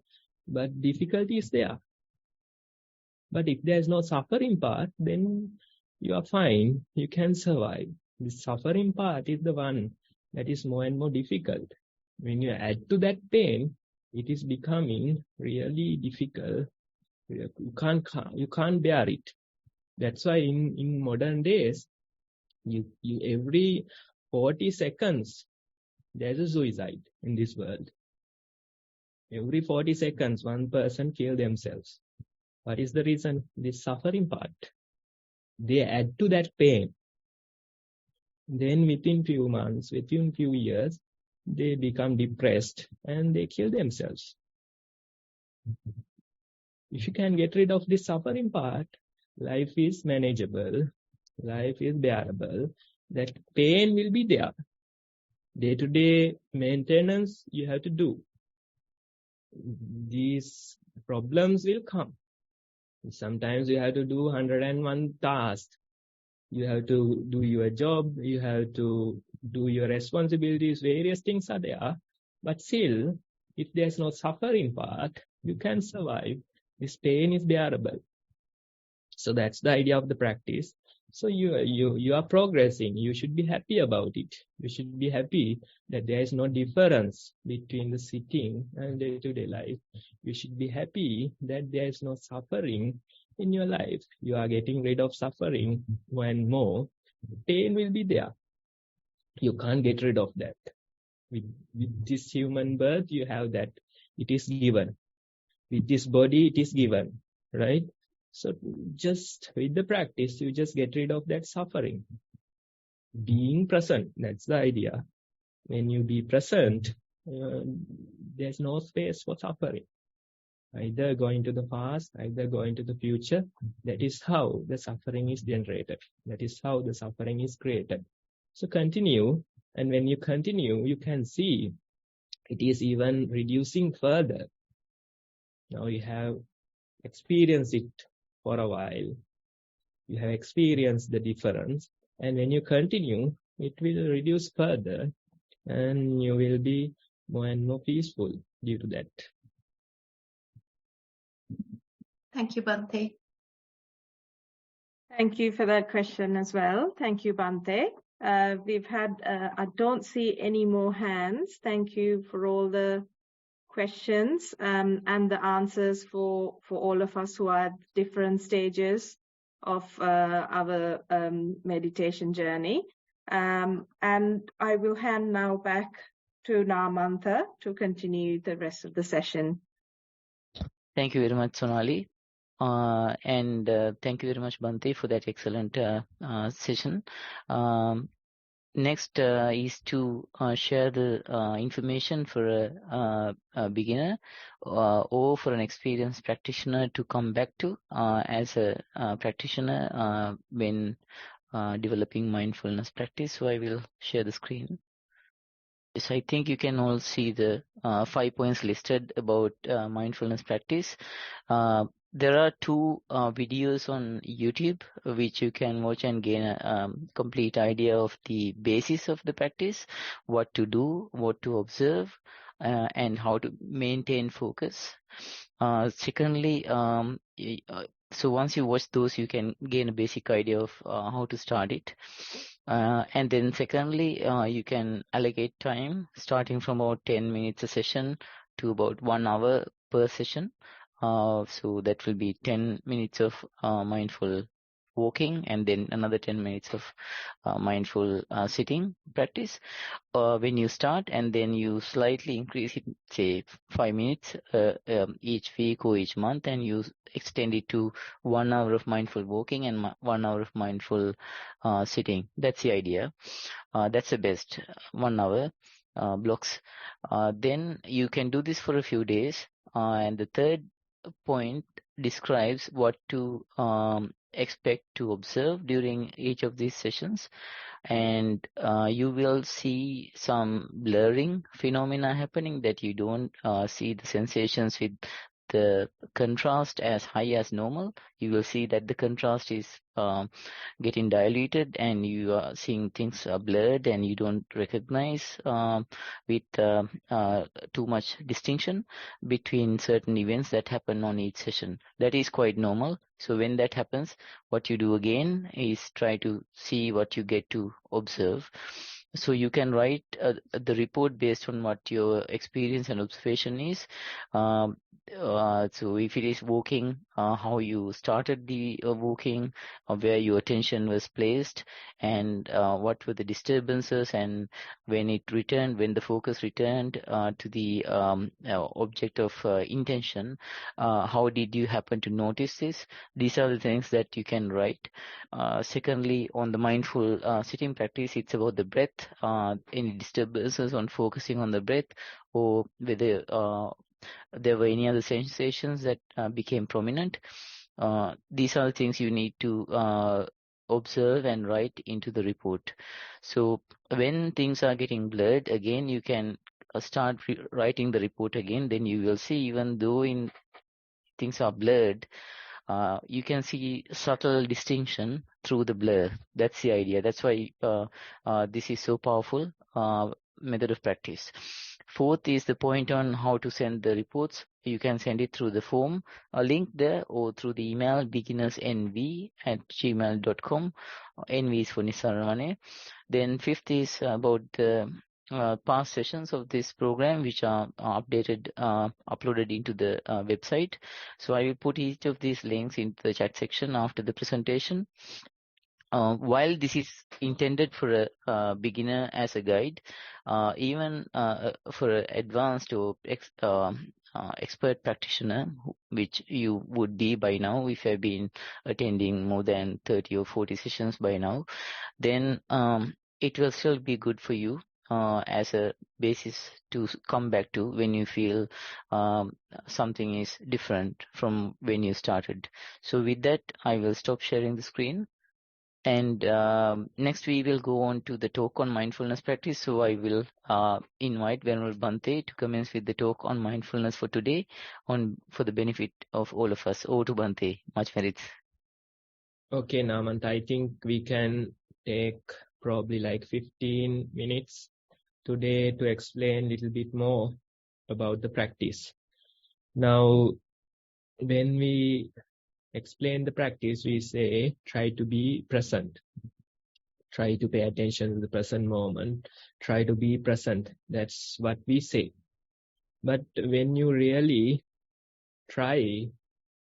Speaker 2: But difficulty is there. But if there's no suffering part, then you are fine. You can survive. The suffering part is the one that is more and more difficult. When you add to that pain, it is becoming really difficult. You can't bear it. That's why in modern days, you every 40 seconds, there's a suicide in this world. Every 40 seconds, one person kills themselves. What is the reason? This suffering part. They add to that pain. Then within few months, within few years, they become depressed and they kill themselves. If you can get rid of the suffering part, life is manageable, life is bearable, that pain will be there. Day-to-day maintenance you have to do. These problems will come. Sometimes you have to do 101 tasks. You have to do your job, you have to do your responsibilities, various things are there. But still, if there's no suffering part, you can survive. This pain is bearable. So that's the idea of the practice. So you are progressing. You should be happy about it. You should be happy that there is no difference between the sitting and day-to-day life. You should be happy that there is no suffering in your life. You are getting rid of suffering more and more. Pain will be there. You can't get rid of that. With this human birth, you have that. It is given. With this body, it is given. Right? So just with the practice, you just get rid of that suffering. Being present, that's the idea. When you be present, there's no space for suffering. Either going to the past, either going to the future. That is how the suffering is generated. That is how the suffering is created. So continue, and when you continue, you can see it is even reducing further. Now you have experienced it for a while. You have experienced the difference, and when you continue, it will reduce further, and you will be more and more peaceful due to that.
Speaker 6: Thank you, Bhante.
Speaker 3: Thank you for that question as well. Thank you, Bhante. We've had, I don't see any more hands. Thank you for all the questions and the answers for all of us who are at different stages of our meditation journey. And I will hand now back to Namantha to continue the rest of the session.
Speaker 1: Thank you very much, Sonali. And thank you very much, Bhante, for that excellent session. Next is to share the information for a beginner or for an experienced practitioner to come back to as a practitioner when developing mindfulness practice. So I will share the screen. Yes, I think you can all see the 5 points listed about mindfulness practice. There are 2 videos on YouTube which you can watch and gain a complete idea of the basis of the practice, what to do, what to observe, and how to maintain focus. Secondly, so once you watch those, you can gain a basic idea of how to start it. And then secondly, you can allocate time starting from about 10 minutes a session to about 1 hour per session. So that will be 10 minutes of mindful walking and then another 10 minutes of mindful sitting practice when you start, and then you slightly increase it, say 5 minutes each week or each month, and you extend it to 1 hour of mindful walking and 1 hour of mindful sitting. That's the idea. That's the best 1 hour blocks. Then you can do this for a few days, and the third point describes what to expect to observe during each of these sessions, and you will see some blurring phenomena happening, that you don't see the sensations with the contrast as high as normal. You will see that the contrast is getting diluted, and you are seeing things are blurred, and you don't recognize with too much distinction between certain events that happen on each session. That is quite normal. So when that happens, what you do again is try to see what you get to observe. So you can write the report based on what your experience and observation is. So if it is walking, how you started the walking, where your attention was placed, and what were the disturbances, and when it returned, when the focus returned to the object of intention, how did you happen to notice this? These are the things that you can write. Secondly, on the mindful sitting practice, it's about the breath, any disturbances on focusing on the breath, or whether there were any other sensations that became prominent. These are the things you need to observe and write into the report. So when things are getting blurred, again, you can start writing the report again. Then you will see, even though things are blurred, you can see subtle distinction through the blur. That's the idea. That's why this is so powerful method of practice. Fourth is the point on how to send the reports. You can send it through the form, a link there, or through the email beginnersnv@gmail.com. NV is for Nissarana. Then fifth is about the past sessions of this program, which are updated, uploaded into the website. So I will put each of these links into the chat section after the presentation. While this is intended for a beginner as a guide, even for an advanced or expert practitioner, which you would be by now if you have been attending more than 30 or 40 sessions by now, then it will still be good for you as a basis to come back to when you feel something is different from when you started. So with that, I will stop sharing the screen. And next we will go on to the talk on mindfulness practice. So I will invite Venerable Bhante to commence with the talk on mindfulness for today, for the benefit of all of us. Over to Bhante. Much merits.
Speaker 2: Okay, Namant, I think we can take probably like 15 minutes today to explain a little bit more about the practice. Now, when we explain the practice, we say, try to be present. Try to pay attention to the present moment. Try to be present. That's what we say. But when you really try,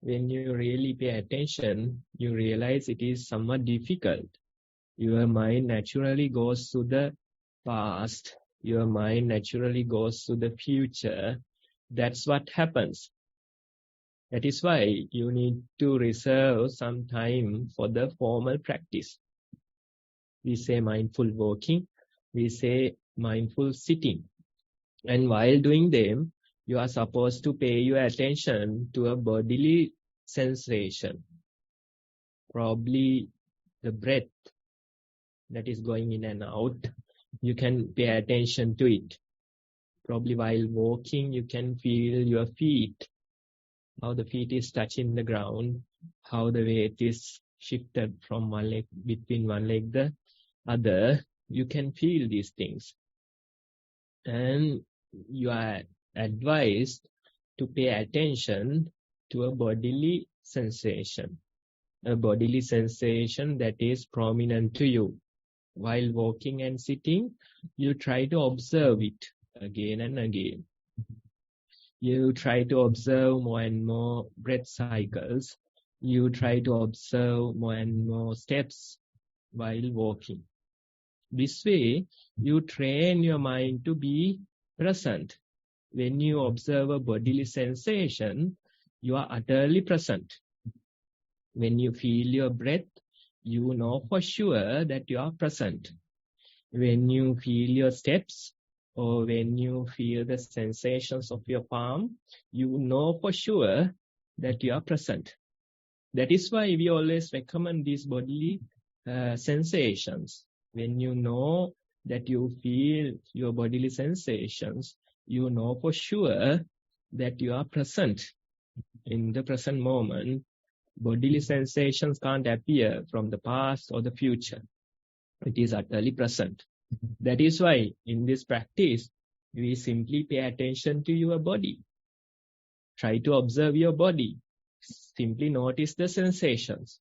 Speaker 2: when you really pay attention, you realize it is somewhat difficult. Your mind naturally goes to the past. Your mind naturally goes to the future. That's what happens. That is why you need to reserve some time for the formal practice. We say mindful walking. We say mindful sitting. And while doing them, you are supposed to pay your attention to a bodily sensation. Probably the breath that is going in and out. You can pay attention to it. Probably while walking, you can feel your feet, how the feet is touching the ground, how the weight is shifted from one leg, between one leg the other. You can feel these things. And you are advised to pay attention to a bodily sensation. A bodily sensation that is prominent to you. While walking and sitting, you try to observe it again and again. You try to observe more and more breath cycles. You try to observe more and more steps while walking. This way, you train your mind to be present. When you observe a bodily sensation, you are utterly present. When you feel your breath, you know for sure that you are present. When you feel your steps, or when you feel the sensations of your palm, you know for sure that you are present. That is why we always recommend these bodily sensations. When you know that you feel your bodily sensations, you know for sure that you are present. In the present moment, bodily sensations can't appear from the past or the future. It is utterly present. That is why in this practice, we simply pay attention to your body. Try to observe your body. Simply notice the sensations.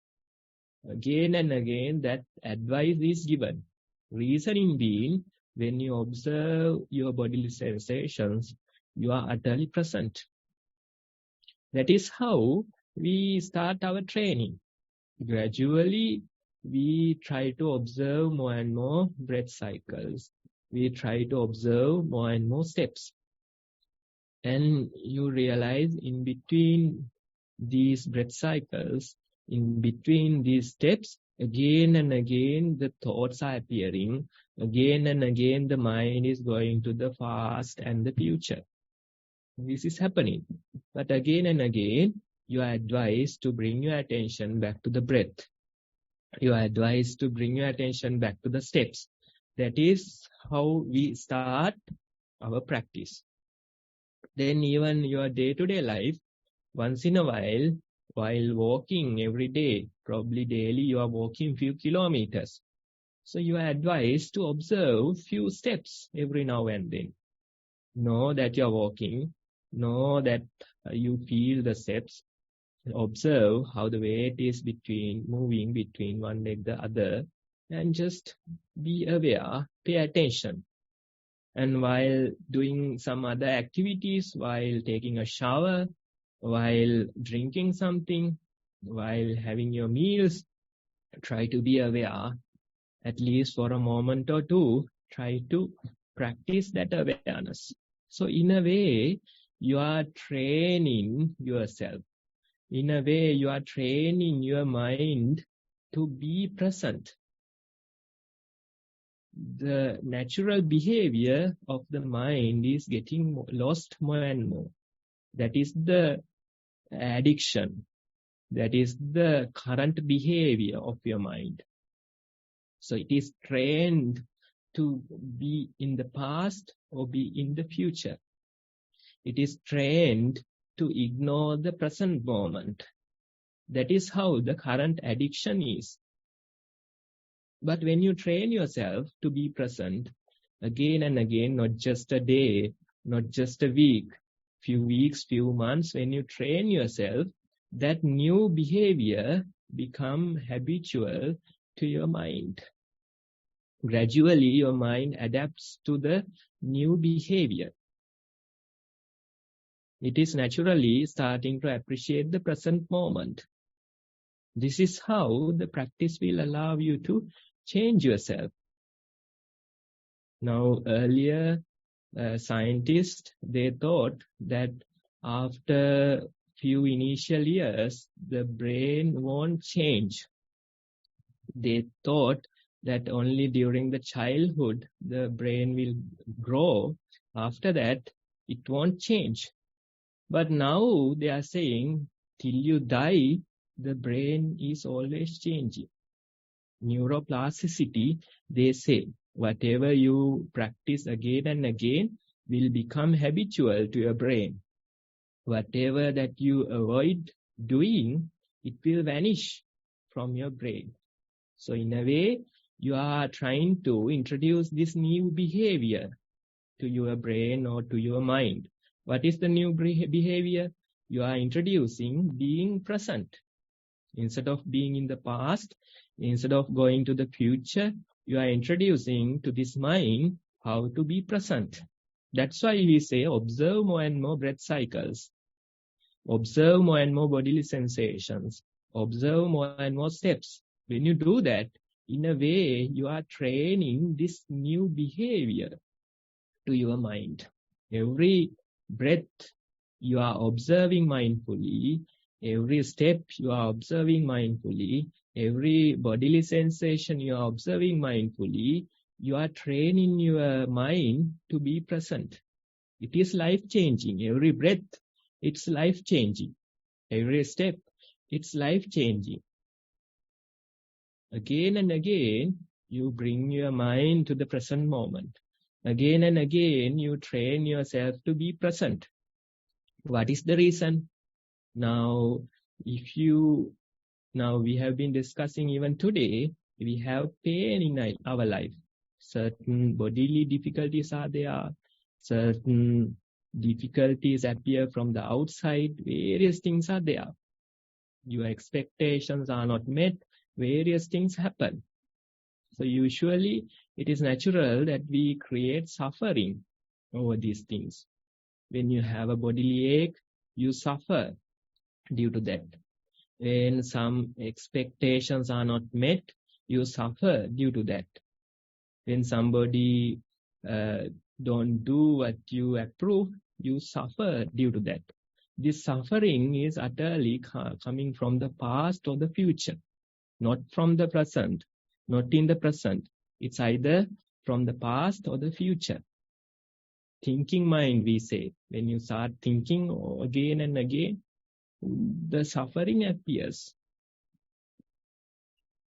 Speaker 2: Again and again, that advice is given. Reasoning being, when you observe your bodily sensations, you are utterly present. That is how we start our training. Gradually, we try to observe more and more breath cycles. We try to observe more and more steps. And you realize in between these breath cycles, in between these steps, again and again the thoughts are appearing. Again and again the mind is going to the past and the future. This is happening. But again and again, you are advised to bring your attention back to the breath. You are advised to bring your attention back to the steps. That is how we start our practice. Then even your day-to-day life, once in a while walking every day, probably daily you are walking few kilometers. So you are advised to observe few steps every now and then. Know that you are walking. Know that you feel the steps. Observe how the weight is moving between one leg the other, and just be aware, pay attention. And while doing some other activities, while taking a shower, while drinking something, while having your meals, try to be aware, at least for a moment or two, try to practice that awareness. So in a way, you are training yourself. In a way, you are training your mind to be present. The natural behavior of the mind is getting lost more and more. That is the addiction. That is the current behavior of your mind. So it is trained to be in the past or be in the future. It is trained to ignore the present moment. That is how the current addiction is. But when you train yourself to be present again and again, not just a day, not just a week, few weeks, few months, when you train yourself, that new behavior become habitual to your mind. Gradually, your mind adapts to the new behavior. It is naturally starting to appreciate the present moment. This is how the practice will allow you to change yourself. Now, earlier, scientists, they thought that after few initial years, the brain won't change. They thought that only during the childhood, the brain will grow. After that, it won't change. But now they are saying, till you die, the brain is always changing. Neuroplasticity, they say, whatever you practice again and again will become habitual to your brain. Whatever that you avoid doing, it will vanish from your brain. So in a way, you are trying to introduce this new behavior to your brain or to your mind. What is the new behavior? You are introducing being present. Instead of being in the past, instead of going to the future, you are introducing to this mind how to be present. That's why we say observe more and more breath cycles. Observe more and more bodily sensations. Observe more and more steps. When you do that, in a way, you are training this new behavior to your mind. Every breath you are observing mindfully. Every step you are observing mindfully. Every bodily sensation you are observing mindfully. You are training your mind to be present. It is life-changing. Every breath, it's life-changing. Every step, it's life-changing. Again and again, you bring your mind to the present moment. Again and again, you train yourself to be present. What is the reason? Now, we have been discussing even today, we have pain in our life. Certain bodily difficulties are there. Certain difficulties appear from the outside. Various things are there. Your expectations are not met. Various things happen. So usually it is natural that we create suffering over these things. When you have a bodily ache, you suffer due to that. When some expectations are not met, you suffer due to that. When somebody don't do what you approve, you suffer due to that. This suffering is utterly coming from the past or the future, not from the present, not in the present. It's either from the past or the future. thinking mind, we say. When you start thinking again and again, the suffering appears.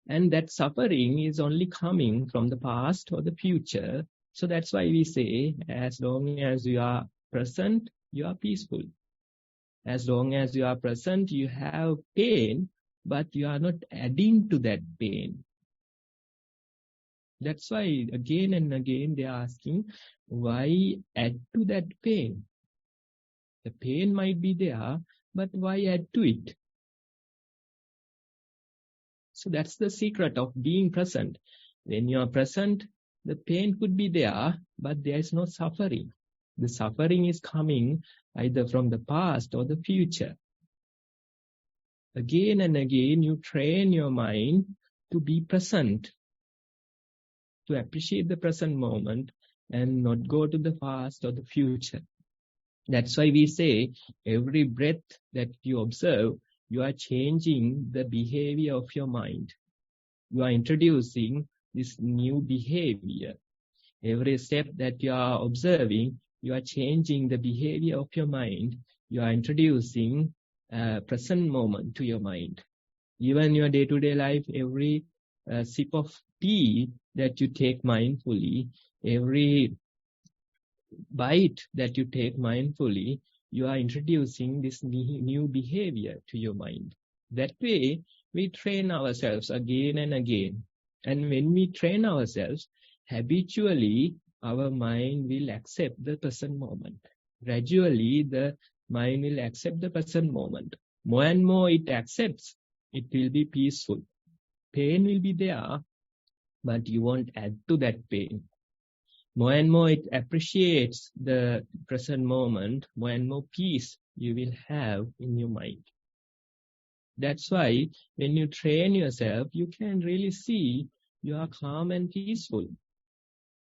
Speaker 2: And that suffering is only coming from the past or the future. So that's why we say, as long as you are present, you are peaceful. As long as you are present, you have pain, but you are not adding to that pain. That's why again and again they are asking, why add to that pain? The pain might be there, but why add to it? So that's the secret of being present. When you are present, the pain could be there, but there is no suffering. The suffering is coming either from the past or the future. Again and again, you train your mind to be present, to appreciate the present moment and not go to the past or the future. That's why we say every breath that you observe, you are changing the behavior of your mind. You are introducing this new behavior. Every step that you are observing, you are changing the behavior of your mind. You are introducing a present moment to your mind. Even your day-to-day life, every sip of tea that you take mindfully, every bite that you take mindfully, you are introducing this new behavior to your mind. That way, we train ourselves again and again. And when we train ourselves, habitually, our mind will accept the present moment. Gradually, the mind will accept the present moment. More and more it accepts, it will be peaceful. Pain will be there, but you won't add to that pain. More and more it appreciates the present moment, more and more peace you will have in your mind. That's why when you train yourself, you can really see you are calm and peaceful.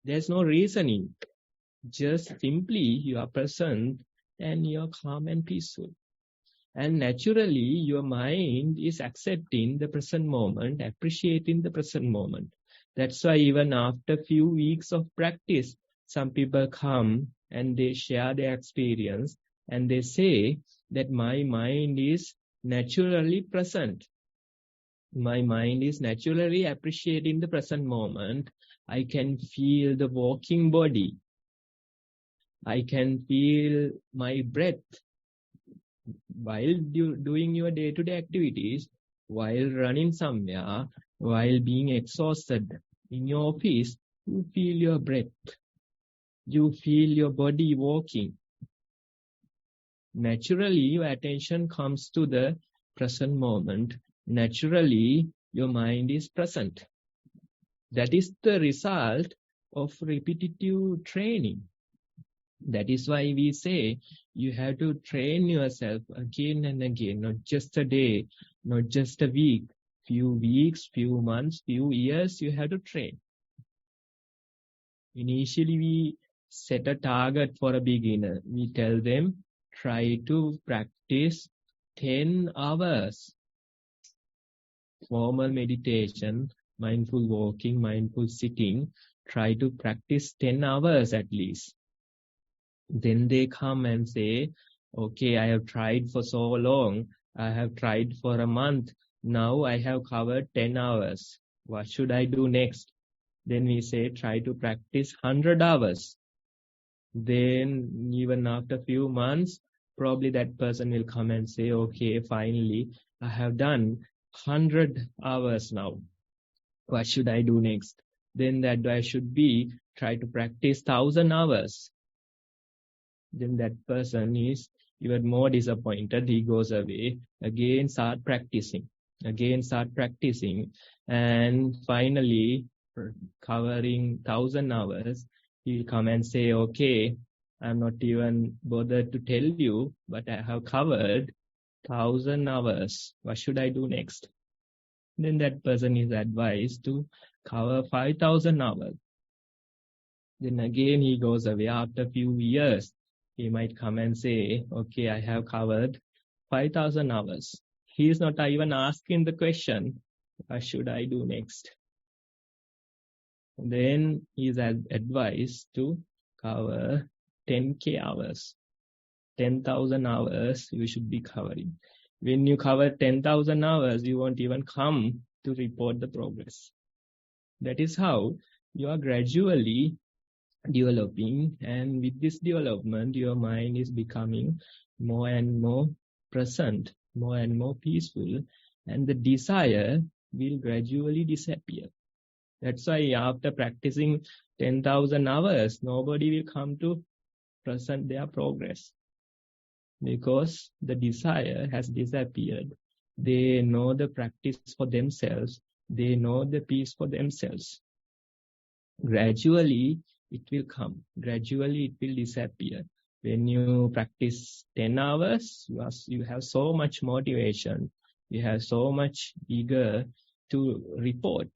Speaker 2: There's no reasoning. Just simply you are present and you are calm and peaceful. And naturally your mind is accepting the present moment, appreciating the present moment. That's why even after a few weeks of practice, some people come and they share their experience and they say that my mind is naturally present. My mind is naturally appreciating the present moment. I can feel the walking body. I can feel my breath. While doing your day-to-day activities, while running somewhere, while being exhausted in your office, you feel your breath. You feel your body walking. Naturally, your attention comes to the present moment. Naturally, your mind is present. That is the result of repetitive training. That is why we say you have to train yourself again and again, not just a day, not just a week, few weeks, few months, few years, you have to train. Initially, we set a target for a beginner. We tell them, try to practice 10 hours. Formal meditation, mindful walking, mindful sitting, try to practice 10 hours at least. Then they come and say, okay, I have tried for so long. I have tried for a month. Now I have covered 10 hours. What should I do next? Then we say, try to practice 100 hours. Then even after a few months, probably that person will come and say, okay, finally, I have done 100 hours now. What should I do next? Then that advice should be, try to practice 1,000 hours. Then that person is even more disappointed. He goes away, again start practicing, and finally covering 1,000 hours, he'll come and say, okay, I'm not even bothered to tell you, but I have covered 1,000 hours. What should I do next? Then that person is advised to cover 5,000 hours. Then again he goes away. After a few years, he might come and say, okay, I have covered 5,000 hours. He is not even asking the question, what should I do next? Then he is advised to cover 10K hours. 10,000 hours you should be covering. When you cover 10,000 hours, you won't even come to report the progress. That is how you are gradually developing, and with this development, your mind is becoming more and more present, more and more peaceful, and the desire will gradually disappear. That's why after practicing 10,000 hours, nobody will come to present their progress, because the desire has disappeared. They know the practice for themselves. They know the peace for themselves. Gradually, it will come. Gradually, it will disappear. When you practice 10 hours, you have so much motivation. You have so much eager to report.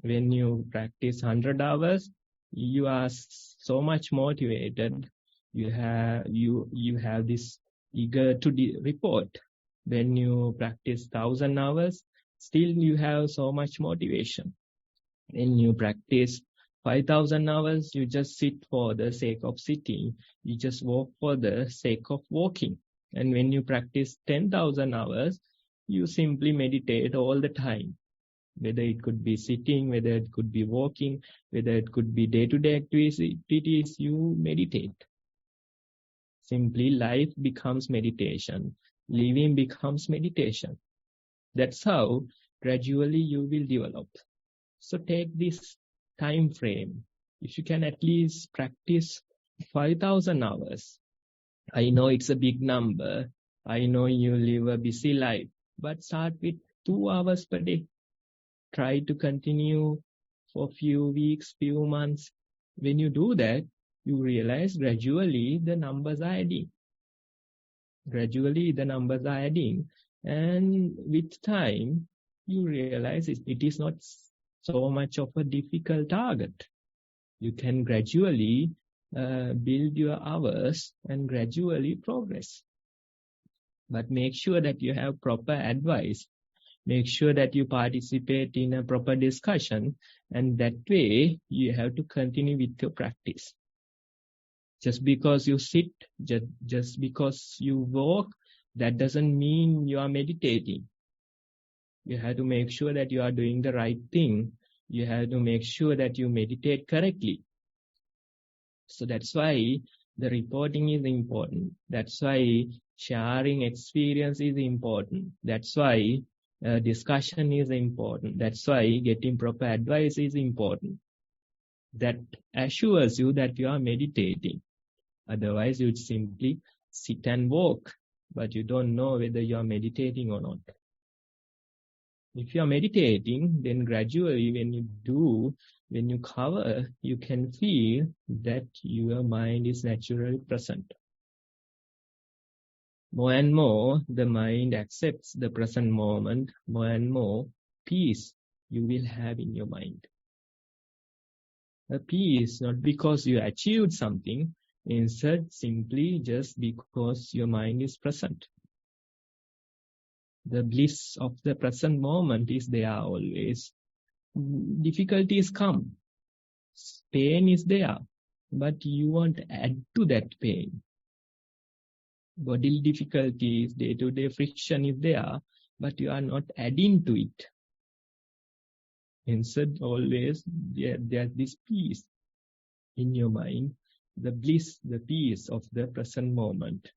Speaker 2: When you practice 100 hours, you are so much motivated. You have this eager to report. When you practice 1,000 hours, still you have so much motivation. When you practice 5,000 hours, you just sit for the sake of sitting. You just walk for the sake of walking. And when you practice 10,000 hours, you simply meditate all the time. Whether it could be sitting, whether it could be walking, whether it could be day-to-day activities, you meditate. Simply life becomes meditation. Living becomes meditation. That's how gradually you will develop. So take this time frame. If you can at least practice 5,000 hours. I know it's a big number. I know you live a busy life. But start with 2 hours per day. Try to continue for a few weeks, few months. When you do that, you realize gradually the numbers are adding. Gradually the numbers are adding. And with time, you realize it is not so much of a difficult target. You can gradually build your hours and gradually progress. But make sure that you have proper advice. Make sure that you participate in a proper discussion, and that way you have to continue with your practice. Just because you sit, just because you walk, that doesn't mean you are meditating. You have to make sure that you are doing the right thing. You have to make sure that you meditate correctly. So that's why the reporting is important. That's why sharing experience is important. That's why discussion is important. That's why getting proper advice is important. That assures you that you are meditating. Otherwise, you'd simply sit and walk, but you don't know whether you are meditating or not. If you are meditating, then gradually when you cover, you can feel that your mind is naturally present. More and more, the mind accepts the present moment. More and more peace you will have in your mind. A peace not because you achieved something, instead simply just because your mind is present. The bliss of the present moment is there always. Difficulties come. Pain is there, but you won't add to that pain. Bodily difficulties, day-to-day friction is there, but you are not adding to it. Instead, always there's this peace in your mind, the bliss, the peace of the present moment.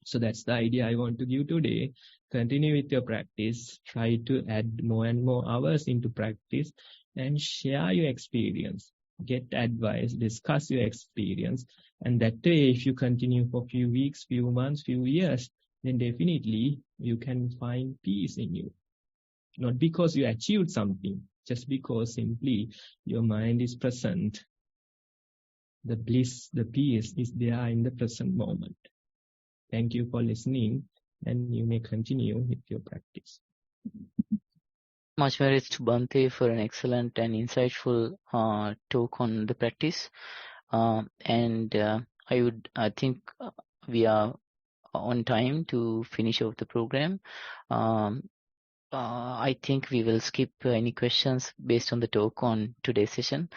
Speaker 2: So that's the idea I want to give today. Continue with your practice. Try to add more and more hours into practice and share your experience. Get advice, discuss your experience. And that way, if you continue for few weeks, few months, few years, then definitely you can find peace in you. Not because you achieved something, just because simply your mind is present. The bliss, the peace is there in the present moment. Thank you for listening, and you may continue with your practice.
Speaker 1: Much merits to Bhante for an excellent and insightful talk on the practice. I think we are on time to finish off the program. I think we will skip any questions based on the talk on today's session.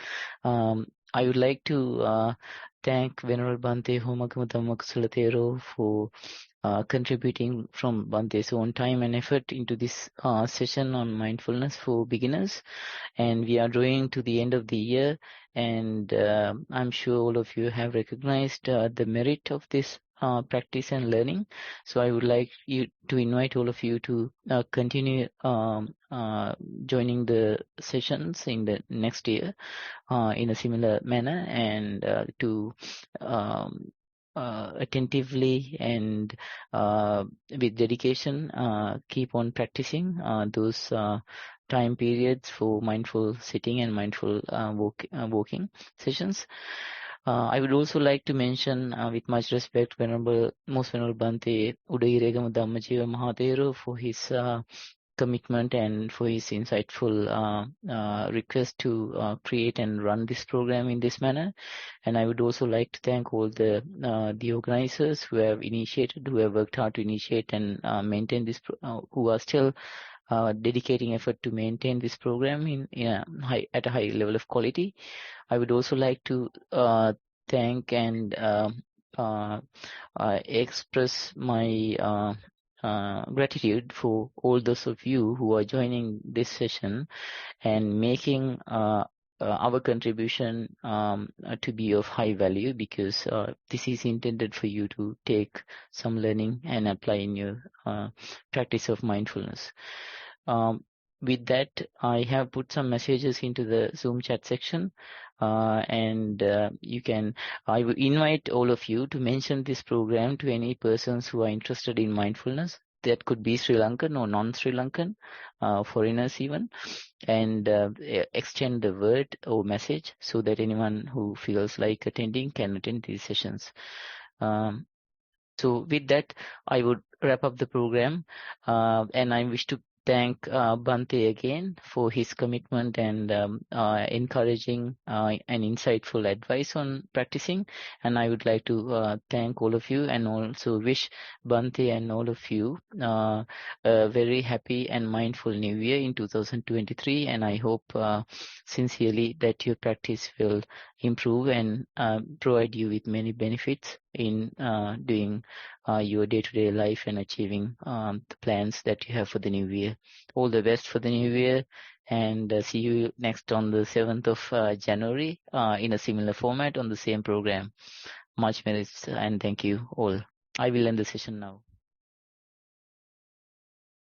Speaker 1: I would like to thank Venerable Bhante Homagama Dhamma Kusala Thero for contributing from Bhante's own time and effort into this session on mindfulness for beginners. And we are drawing to the end of the year, and I'm sure all of you have recognized the merit of this practice and learning. So I would like you to invite all of you to continue joining the sessions in the next year in a similar manner, and to attentively and with dedication keep on practicing those time periods for mindful sitting and mindful walking sessions. I would also like to mention, with much respect, Most Venerable Bhante Udairegama Dhammajiva Mahathero for his commitment and for his insightful request to create and run this program in this manner. And I would also like to thank all the organizers who have worked hard to initiate and maintain this, who are still dedicating effort to maintain this program at a high level of quality. I would also like to thank and express my gratitude for all those of you who are joining this session and making our contribution to be of high value, because this is intended for you to take some learning and apply in your practice of mindfulness. With that, I have put some messages into the Zoom chat section, and I will invite all of you to mention this program to any persons who are interested in mindfulness. That could be Sri Lankan or non-Sri Lankan, foreigners even, and extend the word or message so that anyone who feels like attending can attend these sessions. So with that, I would wrap up the program, and I wish to thank Bhante again for his commitment and encouraging and insightful advice on practicing. And I would like to thank all of you, and also wish Bhante and all of you a very happy and mindful New Year in 2023. And I hope sincerely that your practice will improve and provide you with many benefits in doing your day-to-day life and achieving the plans that you have for the new year. All the best for the new year, and see you next on the 7th of January in a similar format on the same program. Much merits, and thank you all. I will end the session now.